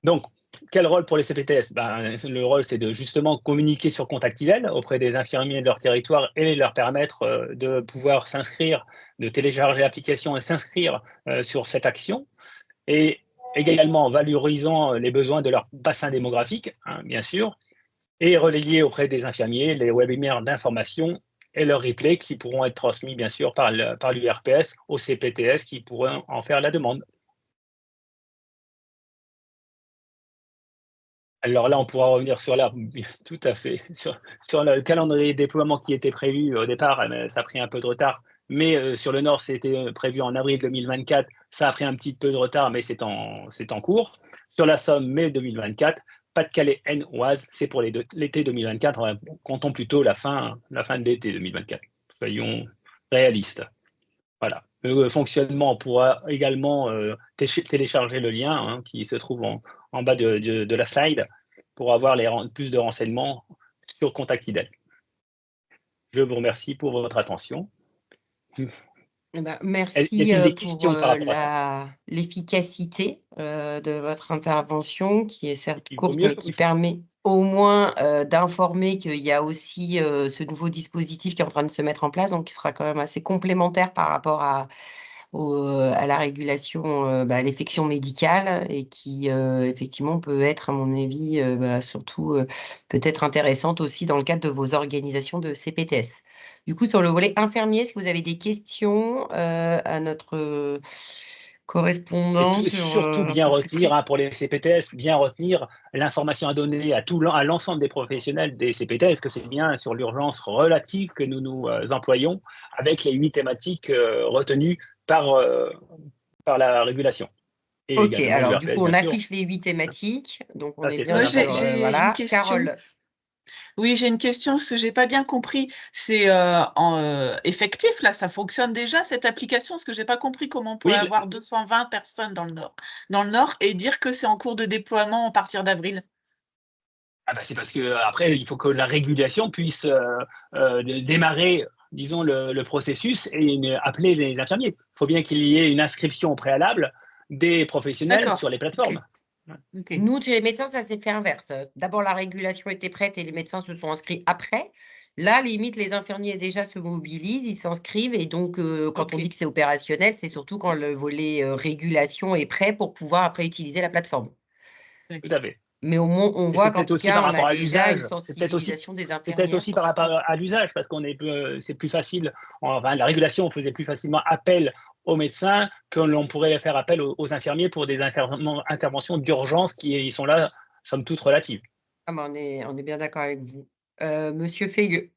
Donc, quel rôle pour les CPTS? Le rôle, c'est de justement communiquer sur Contactidel auprès des infirmiers de leur territoire et leur permettre de pouvoir s'inscrire, de télécharger l'application et s'inscrire sur cette action. Et également valorisant les besoins de leur bassin démographique, hein, bien sûr, et relayer auprès des infirmiers les webinaires d'information et leurs replays qui pourront être transmis, bien sûr, par l'URPS aux CPTS qui pourront en faire la demande. Alors là, on pourra revenir sur tout à fait, sur le calendrier de déploiement qui était prévu au départ, ça a pris un peu de retard, mais sur le Nord, c'était prévu en avril 2024, ça a pris un petit peu de retard, mais c'est en cours. Sur la Somme, mai 2024, Pas-de-Calais, Aisne, Oise, c'est pour l'été 2024, comptons plutôt la fin de l'été 2024, soyons réalistes. Voilà. Le fonctionnement, on pourra également télécharger le lien hein, qui se trouve en bas de la slide pour avoir plus de renseignements sur Contactidel. Je vous remercie pour votre attention. Eh ben, Y merci a-t-il des pour questions par rapport à ça? l'efficacité de votre intervention, qui est certes Il vaut courte, mieux, mais qui oui. permet au moins d'informer qu'il y a aussi ce nouveau dispositif qui est en train de se mettre en place, donc qui sera quand même assez complémentaire par rapport à la régulation, à l'effection médicale et qui effectivement peut être, à mon avis, surtout peut-être intéressante aussi dans le cadre de vos organisations de CPTS. Du coup, sur le volet infirmier, est-ce que vous avez des questions à notre correspondant Et sur surtout un bien peu plus retenir près? pour les CPTS, bien retenir l'information à donner à l'ensemble des professionnels des CPTS, que c'est bien sur l'urgence relative que nous nous employons avec les 8 thématiques retenues par la régulation et Ok, également alors du l'URPS, coup, on bien sûr. affiche les 8 thématiques, donc on Ça, est c'est bien très Moi, sur, important. j'ai une voilà. question. Carole, Oui, j'ai une question, ce que j'ai pas bien compris. C'est effectif, là, ça fonctionne déjà, cette application? Parce que j'ai pas compris comment on pourrait Oui, avoir 220 personnes dans le Nord et dire que c'est en cours de déploiement à partir d'avril. c'est parce que après, il faut que la régulation puisse démarrer, disons, le processus et appeler les infirmiers. Il faut bien qu'il y ait une inscription au préalable des professionnels sur D'accord. les Ok. plateformes. Ok. nous, chez les médecins, ça s'est fait inverse. D'abord, la régulation était prête et les médecins se sont inscrits après. Là, limite, les infirmiers déjà se mobilisent, ils s'inscrivent et donc, quand on Ok. dit que c'est opérationnel, c'est surtout quand le volet régulation est prêt pour pouvoir après utiliser la plateforme. Tout D'accord. à fait. Mais on Et voit c'est qu'en peut-être tout aussi par cas, on a rapport à déjà une l'usage. C'est peut-être sensibilisation des infirmières sur par ces rapport points. à l'usage, parce qu'on est, c'est plus facile. Enfin, la régulation faisait plus facilement appel aux médecins que l'on pourrait faire appel aux infirmiers pour des interventions d'urgence qui sont là, somme toute, relatives. Ah ben, on est bien d'accord avec vous. Monsieur Fegueux,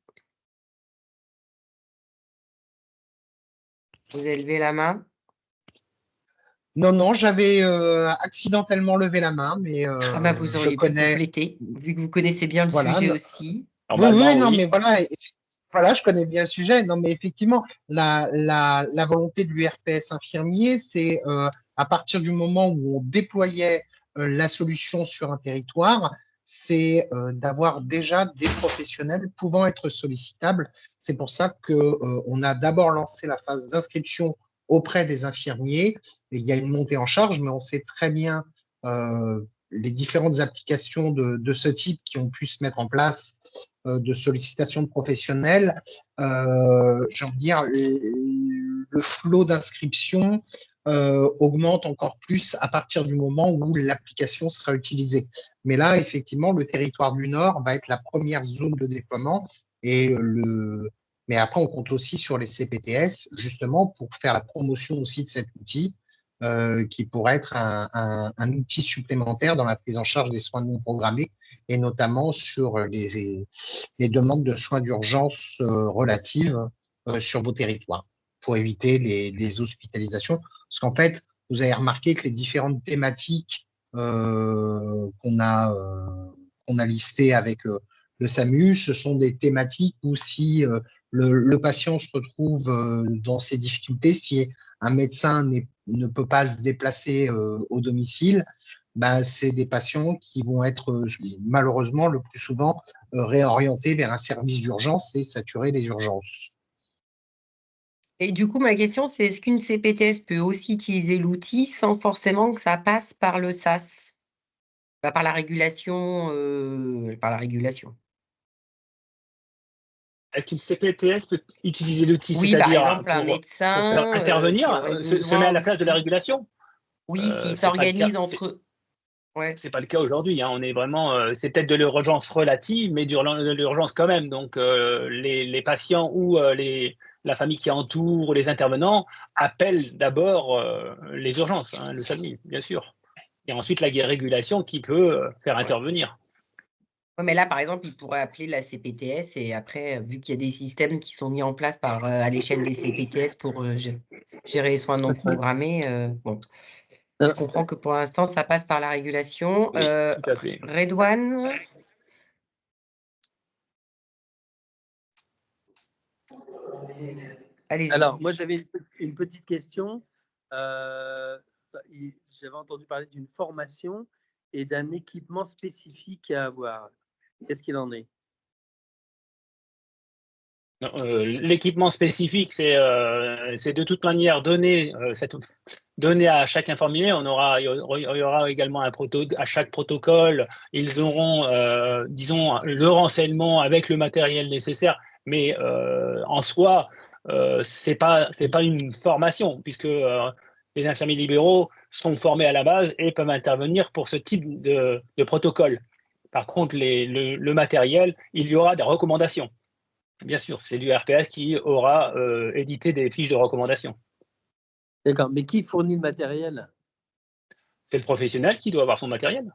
vous avez levé la main. Non, non, j'avais accidentellement levé la main, mais Ah bah, vous je auriez pu connais. compléter, vu que vous connaissez bien le Voilà. sujet aussi. Oui, oui, Normalement, non, oui. mais voilà, je connais bien le sujet. Non, mais effectivement, la volonté de l'URPS infirmier, c'est à partir du moment où on déployait la solution sur un territoire, c'est d'avoir déjà des professionnels pouvant être sollicitables. C'est pour ça que on a d'abord lancé la phase d'inscription auprès des infirmiers. Et il y a une montée en charge, mais on sait très bien les différentes applications de ce type qui ont pu se mettre en place de sollicitation de professionnels. J'ai envie de dire, le flot d'inscription augmente encore plus à partir du moment où l'application sera utilisée. Mais là, effectivement, le territoire du Nord va être la première zone de déploiement mais après, on compte aussi sur les CPTS, justement, pour faire la promotion aussi de cet outil, qui pourrait être un outil supplémentaire dans la prise en charge des soins non programmés, et notamment sur les demandes de soins d'urgence relatives sur vos territoires, pour éviter les hospitalisations. Parce qu'en fait, vous avez remarqué que les différentes thématiques qu'on a listées avec le SAMU, ce sont des thématiques où si le patient se retrouve dans ces difficultés, si un médecin ne peut pas se déplacer au domicile, c'est des patients qui vont être malheureusement le plus souvent réorientés vers un service d'urgence et saturer les urgences. Et du coup, ma question, c'est est-ce qu'une CPTS peut aussi utiliser l'outil sans forcément que ça passe par le SAS, par la régulation, Est-ce qu'une CPTS peut utiliser l'outil, Oui, par c'est-à-dire exemple, un pour faire médecin qui intervenir, aurait se met besoin à la place de la aussi. régulation? Oui, s'il C'est pas le cas. s'organise entre. Ouais. C'est pas le cas aujourd'hui. On est vraiment, c'est peut-être de l'urgence relative, mais de l'urgence quand même. Donc, les patients ou la famille qui entoure les intervenants appellent d'abord les urgences, le SAMU, bien sûr. Et ensuite, la régulation qui peut faire intervenir. Ouais, mais là, par exemple, il pourrait appeler la CPTS et après, vu qu'il y a des systèmes qui sont mis en place à l'échelle des CPTS pour gérer les soins non programmés, bon. Je comprends que pour l'instant, ça passe par la régulation. Oui, tout à fait. Redouane? Allez-y. Alors, moi, j'avais une petite question. J'avais entendu parler d'une formation et d'un équipement spécifique à avoir. Qu'est-ce qu'il en est? L'équipement spécifique, c'est de toute manière donné à chaque infirmier. Il y aura également à chaque protocole, ils auront, disons, le renseignement avec le matériel nécessaire. Mais en soi, c'est pas une formation, puisque les infirmiers libéraux sont formés à la base et peuvent intervenir pour ce type de protocole. Par contre, le matériel, il y aura des recommandations. Bien sûr, c'est l'URPS qui aura édité des fiches de recommandation. D'accord, mais qui fournit le matériel? C'est le professionnel qui doit avoir son matériel.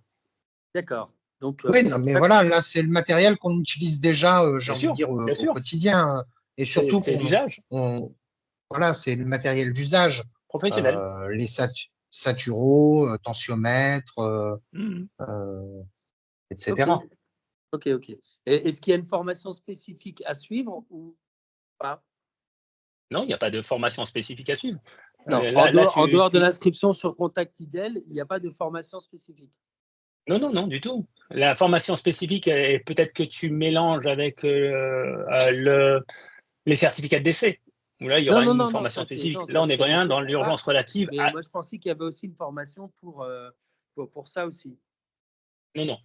D'accord. Donc, oui, non, mais voilà, là, c'est le matériel qu'on utilise déjà, j'ai envie de dire, au quotidien. Et surtout, c'est l'usage. Voilà, c'est le matériel d'usage. Professionnel. Les saturos, tensiomètres, etc. Ok. Et est-ce qu'il y a une formation spécifique à suivre ou pas? Non, il n'y a pas de formation spécifique à suivre. Non, en dehors de l'inscription sur Contact IDEL, il n'y a pas de formation spécifique. Non, du tout. La formation spécifique, peut-être que tu mélanges avec les certificats de décès. Où là, il y aura une formation spécifique. Là, on est vraiment dans l'urgence relative. Mais moi, je pensais qu'il y avait aussi une formation pour ça aussi. Non.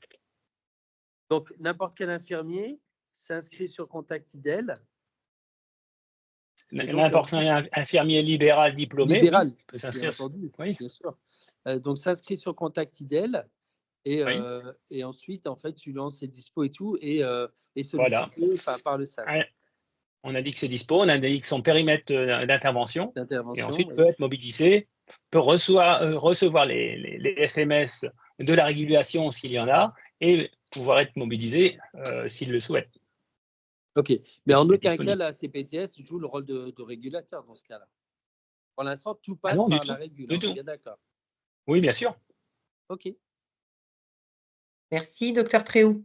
Donc, n'importe quel infirmier s'inscrit sur Contact IDEL. N'importe quel infirmier libéral diplômé peut s'inscrire. Oui, bien sûr. Donc, s'inscrit sur Contact IDEL et ensuite, en fait, tu lances ses dispos et tout et sollicité par le SAS. On a dit que c'est dispo, on a dit que son périmètre d'intervention et ensuite peut être mobilisé, peut recevoir les SMS de la régulation s'il y en a et pouvoir être mobilisé s'il le souhaite. Ok, mais en aucun cas, la CPTS joue le rôle de régulateur dans ce cas-là. Pour l'instant, tout passe par la régulation. D'accord. Oui, bien sûr. Ok. Merci, docteur Tréhou.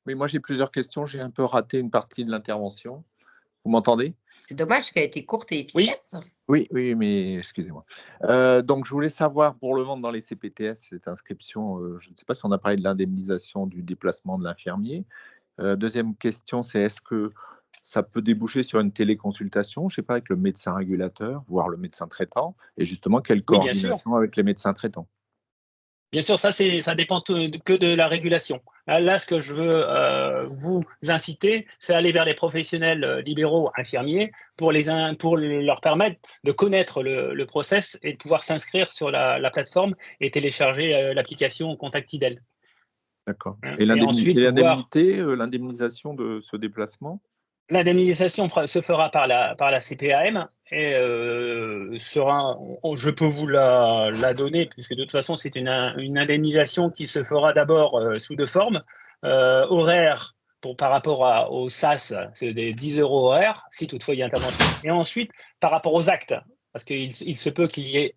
Oui, moi j'ai plusieurs questions. J'ai un peu raté une partie de l'intervention. Vous m'entendez? C'est dommage qu'elle a été courte et efficace. Oui, mais excusez-moi. Donc, je voulais savoir, pour le moment, dans les CPTS, cette inscription, je ne sais pas si on a parlé de l'indemnisation du déplacement de l'infirmier. Deuxième question, c'est est-ce que ça peut déboucher sur une téléconsultation, je ne sais pas, avec le médecin régulateur, voire le médecin traitant, et justement, quelle coordination avec les médecins traitants? Bien sûr, ça dépend que de la régulation. Là, ce que je veux vous inciter, c'est aller vers les professionnels libéraux infirmiers pour leur permettre de connaître le process et de pouvoir s'inscrire sur la plateforme et télécharger l'application Contact IDEL. D'accord. Et l'indemnisation de ce déplacement? L'indemnisation se fera par la CPAM et je peux vous la donner puisque de toute façon c'est une indemnisation qui se fera d'abord sous deux formes. Horaire par rapport au SAS, c'est des 10 € horaires si toutefois il y a intervention. Et ensuite par rapport aux actes, parce qu'il se peut qu'il y ait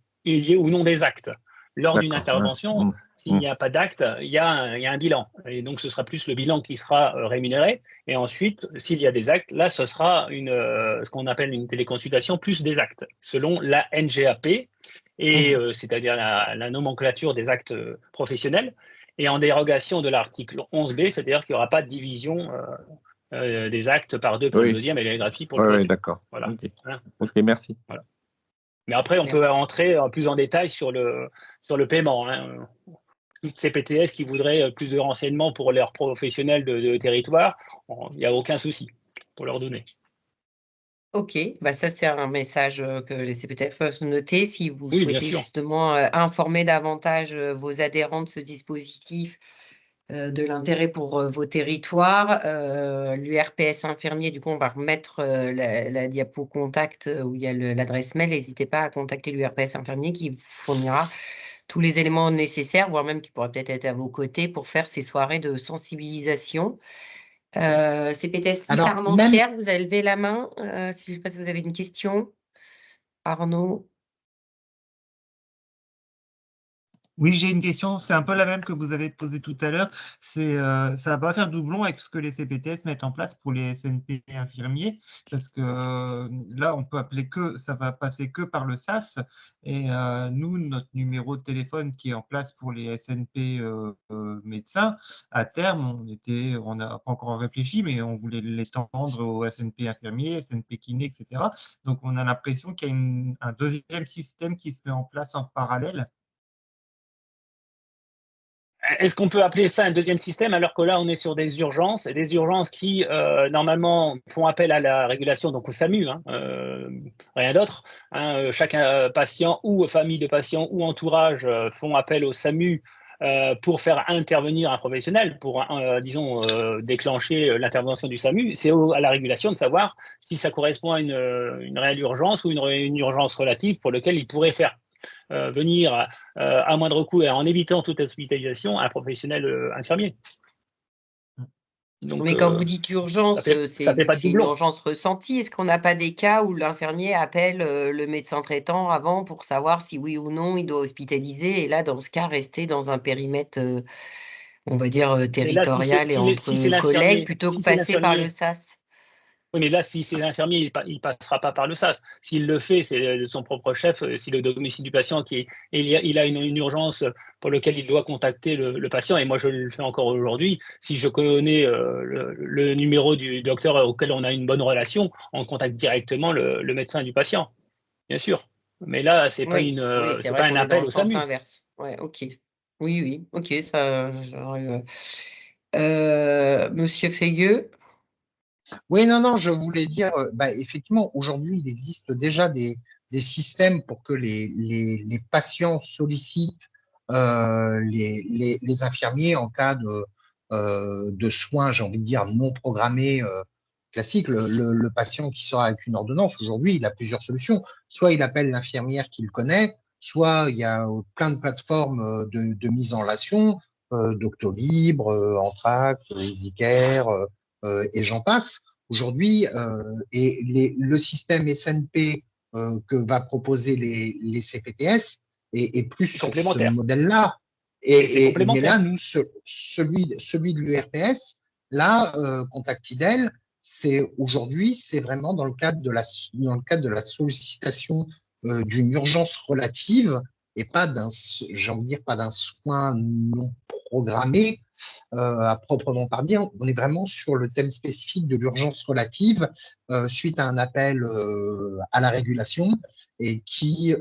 ou non des actes. Lors d'une intervention, s'il n'y a pas d'acte, il y a un bilan. Et donc, ce sera plus le bilan qui sera rémunéré. Et ensuite, s'il y a des actes, là, ce sera ce qu'on appelle une téléconsultation plus des actes, selon la NGAP, et c'est-à-dire la nomenclature des actes professionnels, et en dérogation de l'article 11B, c'est-à-dire qu'il n'y aura pas de division des actes par deux pour le deuxième et la graphie pour le troisième. Oui, d'accord. Voilà. Ok, merci. Voilà. Mais après, on peut entrer plus en détail sur le paiement. Toutes ces PTS qui voudraient plus de renseignements pour leurs professionnels de territoire, il n'y a aucun souci pour leur donner. Ok, ça c'est un message que les CPTS peuvent noter si vous Oui, souhaitez justement informer davantage vos adhérents de ce dispositif, de l'intérêt pour vos territoires. L'URPS infirmier, du coup, on va remettre la diapo contact où il y a l'adresse mail. N'hésitez pas à contacter l'URPS infirmier qui vous fournira tous les éléments nécessaires, voire même qui pourra peut-être être à vos côtés pour faire ces soirées de sensibilisation. CPTS Armentières, vous avez levé la main. Je ne sais pas si vous avez une question. Arnaud. Oui, j'ai une question, c'est un peu la même que vous avez posée tout à l'heure. Ça ne va pas faire doublon avec ce que les CPTS mettent en place pour les SNP infirmiers, parce que là, on peut appeler ça va passer que par le SAS. Et nous, notre numéro de téléphone qui est en place pour les SNP médecins. À terme, on n'a pas encore réfléchi, mais on voulait l'étendre aux SNP infirmiers, SNP kinés, etc. Donc, on a l'impression qu'il y a un deuxième système qui se met en place en parallèle. Est-ce qu'on peut appeler ça un deuxième système alors que là, on est sur des urgences, et des urgences qui, normalement, font appel à la régulation, donc au SAMU, hein, rien d'autre. Hein, chaque patient ou famille de patients ou entourage font appel au SAMU pour faire intervenir un professionnel, pour, disons, déclencher l'intervention du SAMU. C'est à la régulation de savoir si ça correspond à une réelle urgence ou une urgence relative pour laquelle il pourrait faire venir à moindre coût et en évitant toute hospitalisation un professionnel infirmier. Donc, mais quand vous dites urgence, c'est une urgence ressentie. Est-ce qu'on n'a pas des cas où l'infirmier appelle le médecin traitant avant pour savoir si oui ou non il doit hospitaliser et là, dans ce cas, rester dans un périmètre, on va dire, territorial et entre collègues plutôt que passer par le SAS? Oui, mais là, si c'est l'infirmier, il ne passera pas par le SAS. S'il le fait, c'est son propre chef, si le domicile du patient, il a une urgence pour laquelle il doit contacter le patient, et moi je le fais encore aujourd'hui, si je connais le numéro du docteur auquel on a une bonne relation, on contacte directement le médecin du patient, bien sûr. Mais là, ce n'est pas, pas un appel au SAMU. Inverse. Ouais, ok. Oui, ok. Ça, Monsieur Fégueux. Oui, non, je voulais dire, effectivement, aujourd'hui, il existe déjà des systèmes pour que les patients sollicitent les infirmiers en cas de soins, j'ai envie de dire, non programmés classiques. Le patient qui sera avec une ordonnance, aujourd'hui, il a plusieurs solutions. Soit il appelle l'infirmière qu'il connaît, soit il y a plein de plateformes de mise en relation, Doctolib, Anthrax, EasyCare, et j'en passe. Aujourd'hui, et le système SNP que va proposer les CPTS est plus sur ce modèle-là. Mais là, nous, celui de l'URPS, là, Contact IDEL, aujourd'hui, c'est vraiment dans le cadre de la sollicitation d'une urgence relative et pas j'ai envie de dire, pas d'un soin non programmé à proprement parler. On est vraiment sur le thème spécifique de l'urgence relative suite à un appel à la régulation et qui,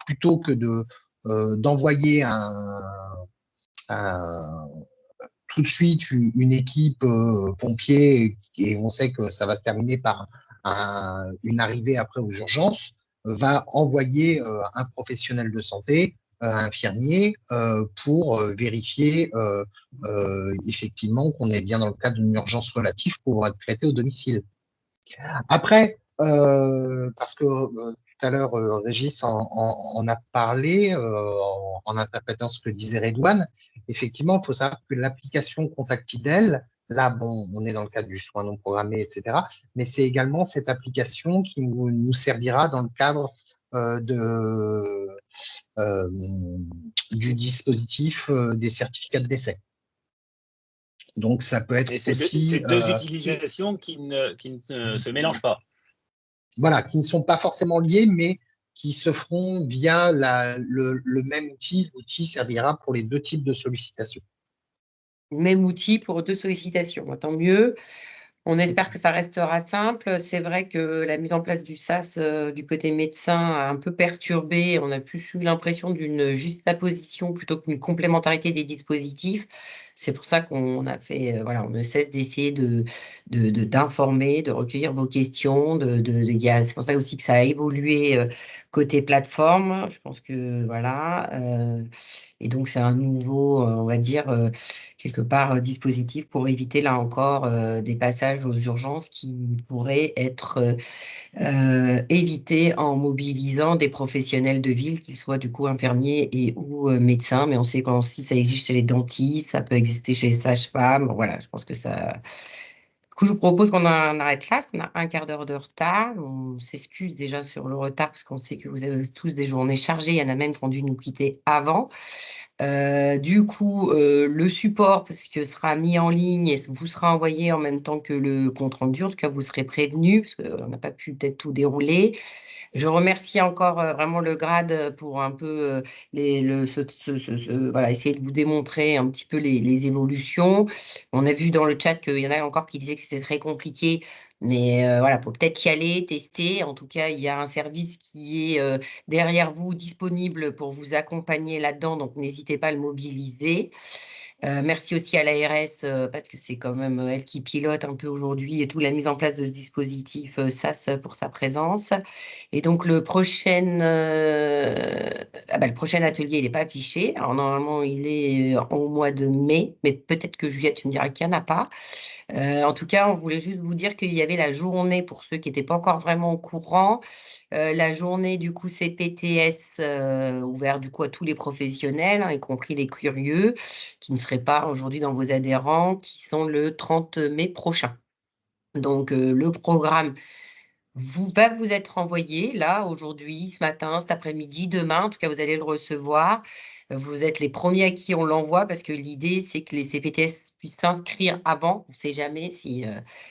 plutôt que d'envoyer tout de suite une équipe pompier, et on sait que ça va se terminer par une arrivée après aux urgences, va envoyer un professionnel de santé, infirmier, pour vérifier effectivement qu'on est bien dans le cadre d'une urgence relative pour être traité au domicile. Après, parce que tout à l'heure, Régis en a parlé en interprétant ce que disait Redouane, effectivement, il faut savoir que l'application Contact IDEL, là, bon, on est dans le cadre du soin non programmé, etc. Mais c'est également cette application qui nous servira dans le cadre du dispositif des certificats de décès. Donc, ça peut être aussi… C'est deux utilisations qui ne se mélangent pas. Voilà, qui ne sont pas forcément liés, mais qui se feront via le même outil. L'outil servira pour les deux types de sollicitations. Même outil pour deux sollicitations, tant mieux. On espère que ça restera simple. C'est vrai que la mise en place du SAS du côté médecin a un peu perturbé. On a plus eu l'impression d'une juxtaposition plutôt qu'une complémentarité des dispositifs. C'est pour ça qu'on a fait, voilà, on ne cesse d'essayer d'informer, de recueillir vos questions. C'est pour ça aussi que ça a évolué côté plateforme. Je pense que voilà. Et donc, c'est un nouveau, on va dire, quelque part, dispositif pour éviter, là encore, des passages aux urgences qui pourraient être évités en mobilisant des professionnels de ville, qu'ils soient du coup infirmiers et ou médecins. Mais on sait qu'aussi, ça existe chez les dentistes, ça peut exister chez les sages-femmes. Bon, voilà, je pense que ça… Du coup, je vous propose qu'on en arrête là, parce qu'on a un quart d'heure de retard. On s'excuse déjà sur le retard, parce qu'on sait que vous avez tous des journées chargées. Il y en a même qui ont dû nous quitter avant. Du coup, le support, parce que sera mis en ligne et vous sera envoyé en même temps que le compte rendu. En tout cas, vous serez prévenus, parce qu'on n'a pas pu peut-être tout dérouler. Je remercie encore vraiment le grade pour un peu voilà, essayer de vous démontrer un petit peu les évolutions. On a vu dans le chat qu'il y en a encore qui disaient que c'était très compliqué, mais voilà, faut peut-être y aller, tester. En tout cas, il y a un service qui est derrière vous, disponible pour vous accompagner là-dedans, donc n'hésitez pas à le mobiliser. Merci aussi à l'ARS parce que c'est quand même elle qui pilote un peu aujourd'hui et toute la mise en place de ce dispositif SAS pour sa présence. Et donc le prochain atelier, il n'est pas affiché. Alors normalement, il est au mois de mai, mais peut-être que Juliette, tu me diras qu'il n'y en a pas. En tout cas, on voulait juste vous dire qu'il y avait la journée, pour ceux qui n'étaient pas encore vraiment au courant, la journée du coup CPTS ouvert du coup à tous les professionnels, hein, y compris les curieux, qui ne seraient pas aujourd'hui dans vos adhérents, qui sont le 30 mai prochain. Donc le programme va vous être envoyé là, aujourd'hui, ce matin, cet après-midi, demain. En tout cas, vous allez le recevoir. Vous êtes les premiers à qui on l'envoie parce que l'idée, c'est que les CPTS puissent s'inscrire avant. On ne sait jamais s'il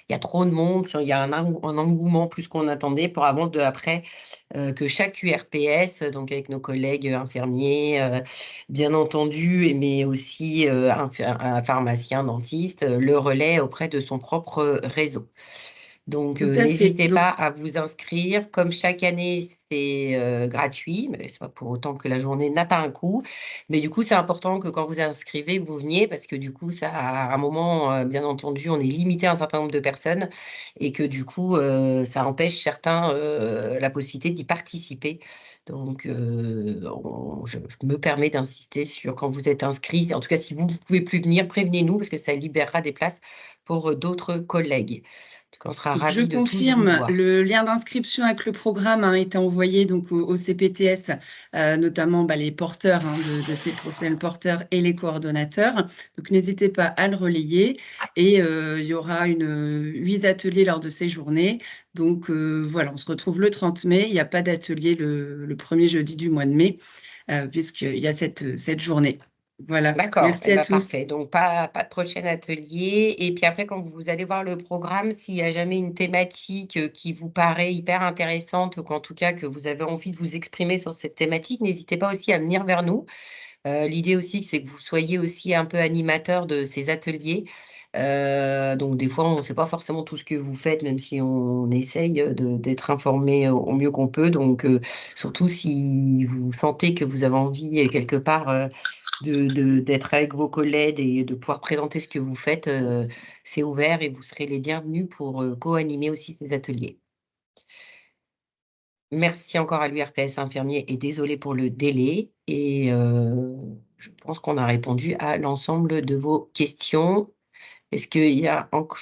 y a trop de monde, s'il y a un engouement plus qu'on attendait pour avant, après, que chaque URPS, donc avec nos collègues infirmiers, bien entendu, mais aussi un pharmacien, dentiste, le relaie auprès de son propre réseau. Donc, Tout à fait. n'hésitez Donc, pas à vous inscrire. Comme chaque année, c'est gratuit, mais c'est pas pour autant que la journée n'a pas un coût. Mais du coup, c'est important que quand vous inscrivez, vous veniez parce que du coup, ça, à un moment, bien entendu, on est limité à un certain nombre de personnes et que du coup, ça empêche certains la possibilité d'y participer. Donc, je me permets d'insister sur quand vous êtes inscrit. En tout cas, si vous ne pouvez plus venir, prévenez-nous parce que ça libérera des places pour d'autres collègues. On sera Je ravis de tous vous confirme, voir. le lien d'inscription avec le programme a été envoyé donc au CPTS, notamment les porteurs de ces professionnels porteurs et les coordonnateurs. Donc n'hésitez pas à le relayer et il y aura 8 ateliers lors de ces journées. Donc voilà, on se retrouve le 30 mai. Il n'y a pas d'atelier le premier jeudi du mois de mai puisqu'il y a cette journée. Voilà, D'accord, merci à tous. parfait. Donc, pas de prochain atelier. Et puis après, quand vous allez voir le programme, s'il y a jamais une thématique qui vous paraît hyper intéressante, ou qu'en tout cas que vous avez envie de vous exprimer sur cette thématique, n'hésitez pas aussi à venir vers nous. L'idée aussi, c'est que vous soyez aussi un peu animateur de ces ateliers. Donc, des fois, on ne sait pas forcément tout ce que vous faites, même si on essaye d'être informé au mieux qu'on peut. Donc, surtout si vous sentez que vous avez envie, quelque part, d'être avec vos collègues et de pouvoir présenter ce que vous faites, c'est ouvert et vous serez les bienvenus pour co-animer aussi ces ateliers. Merci encore à l'URPS infirmier et désolé pour le délai. Et je pense qu'on a répondu à l'ensemble de vos questions. Est-ce qu'il y a encore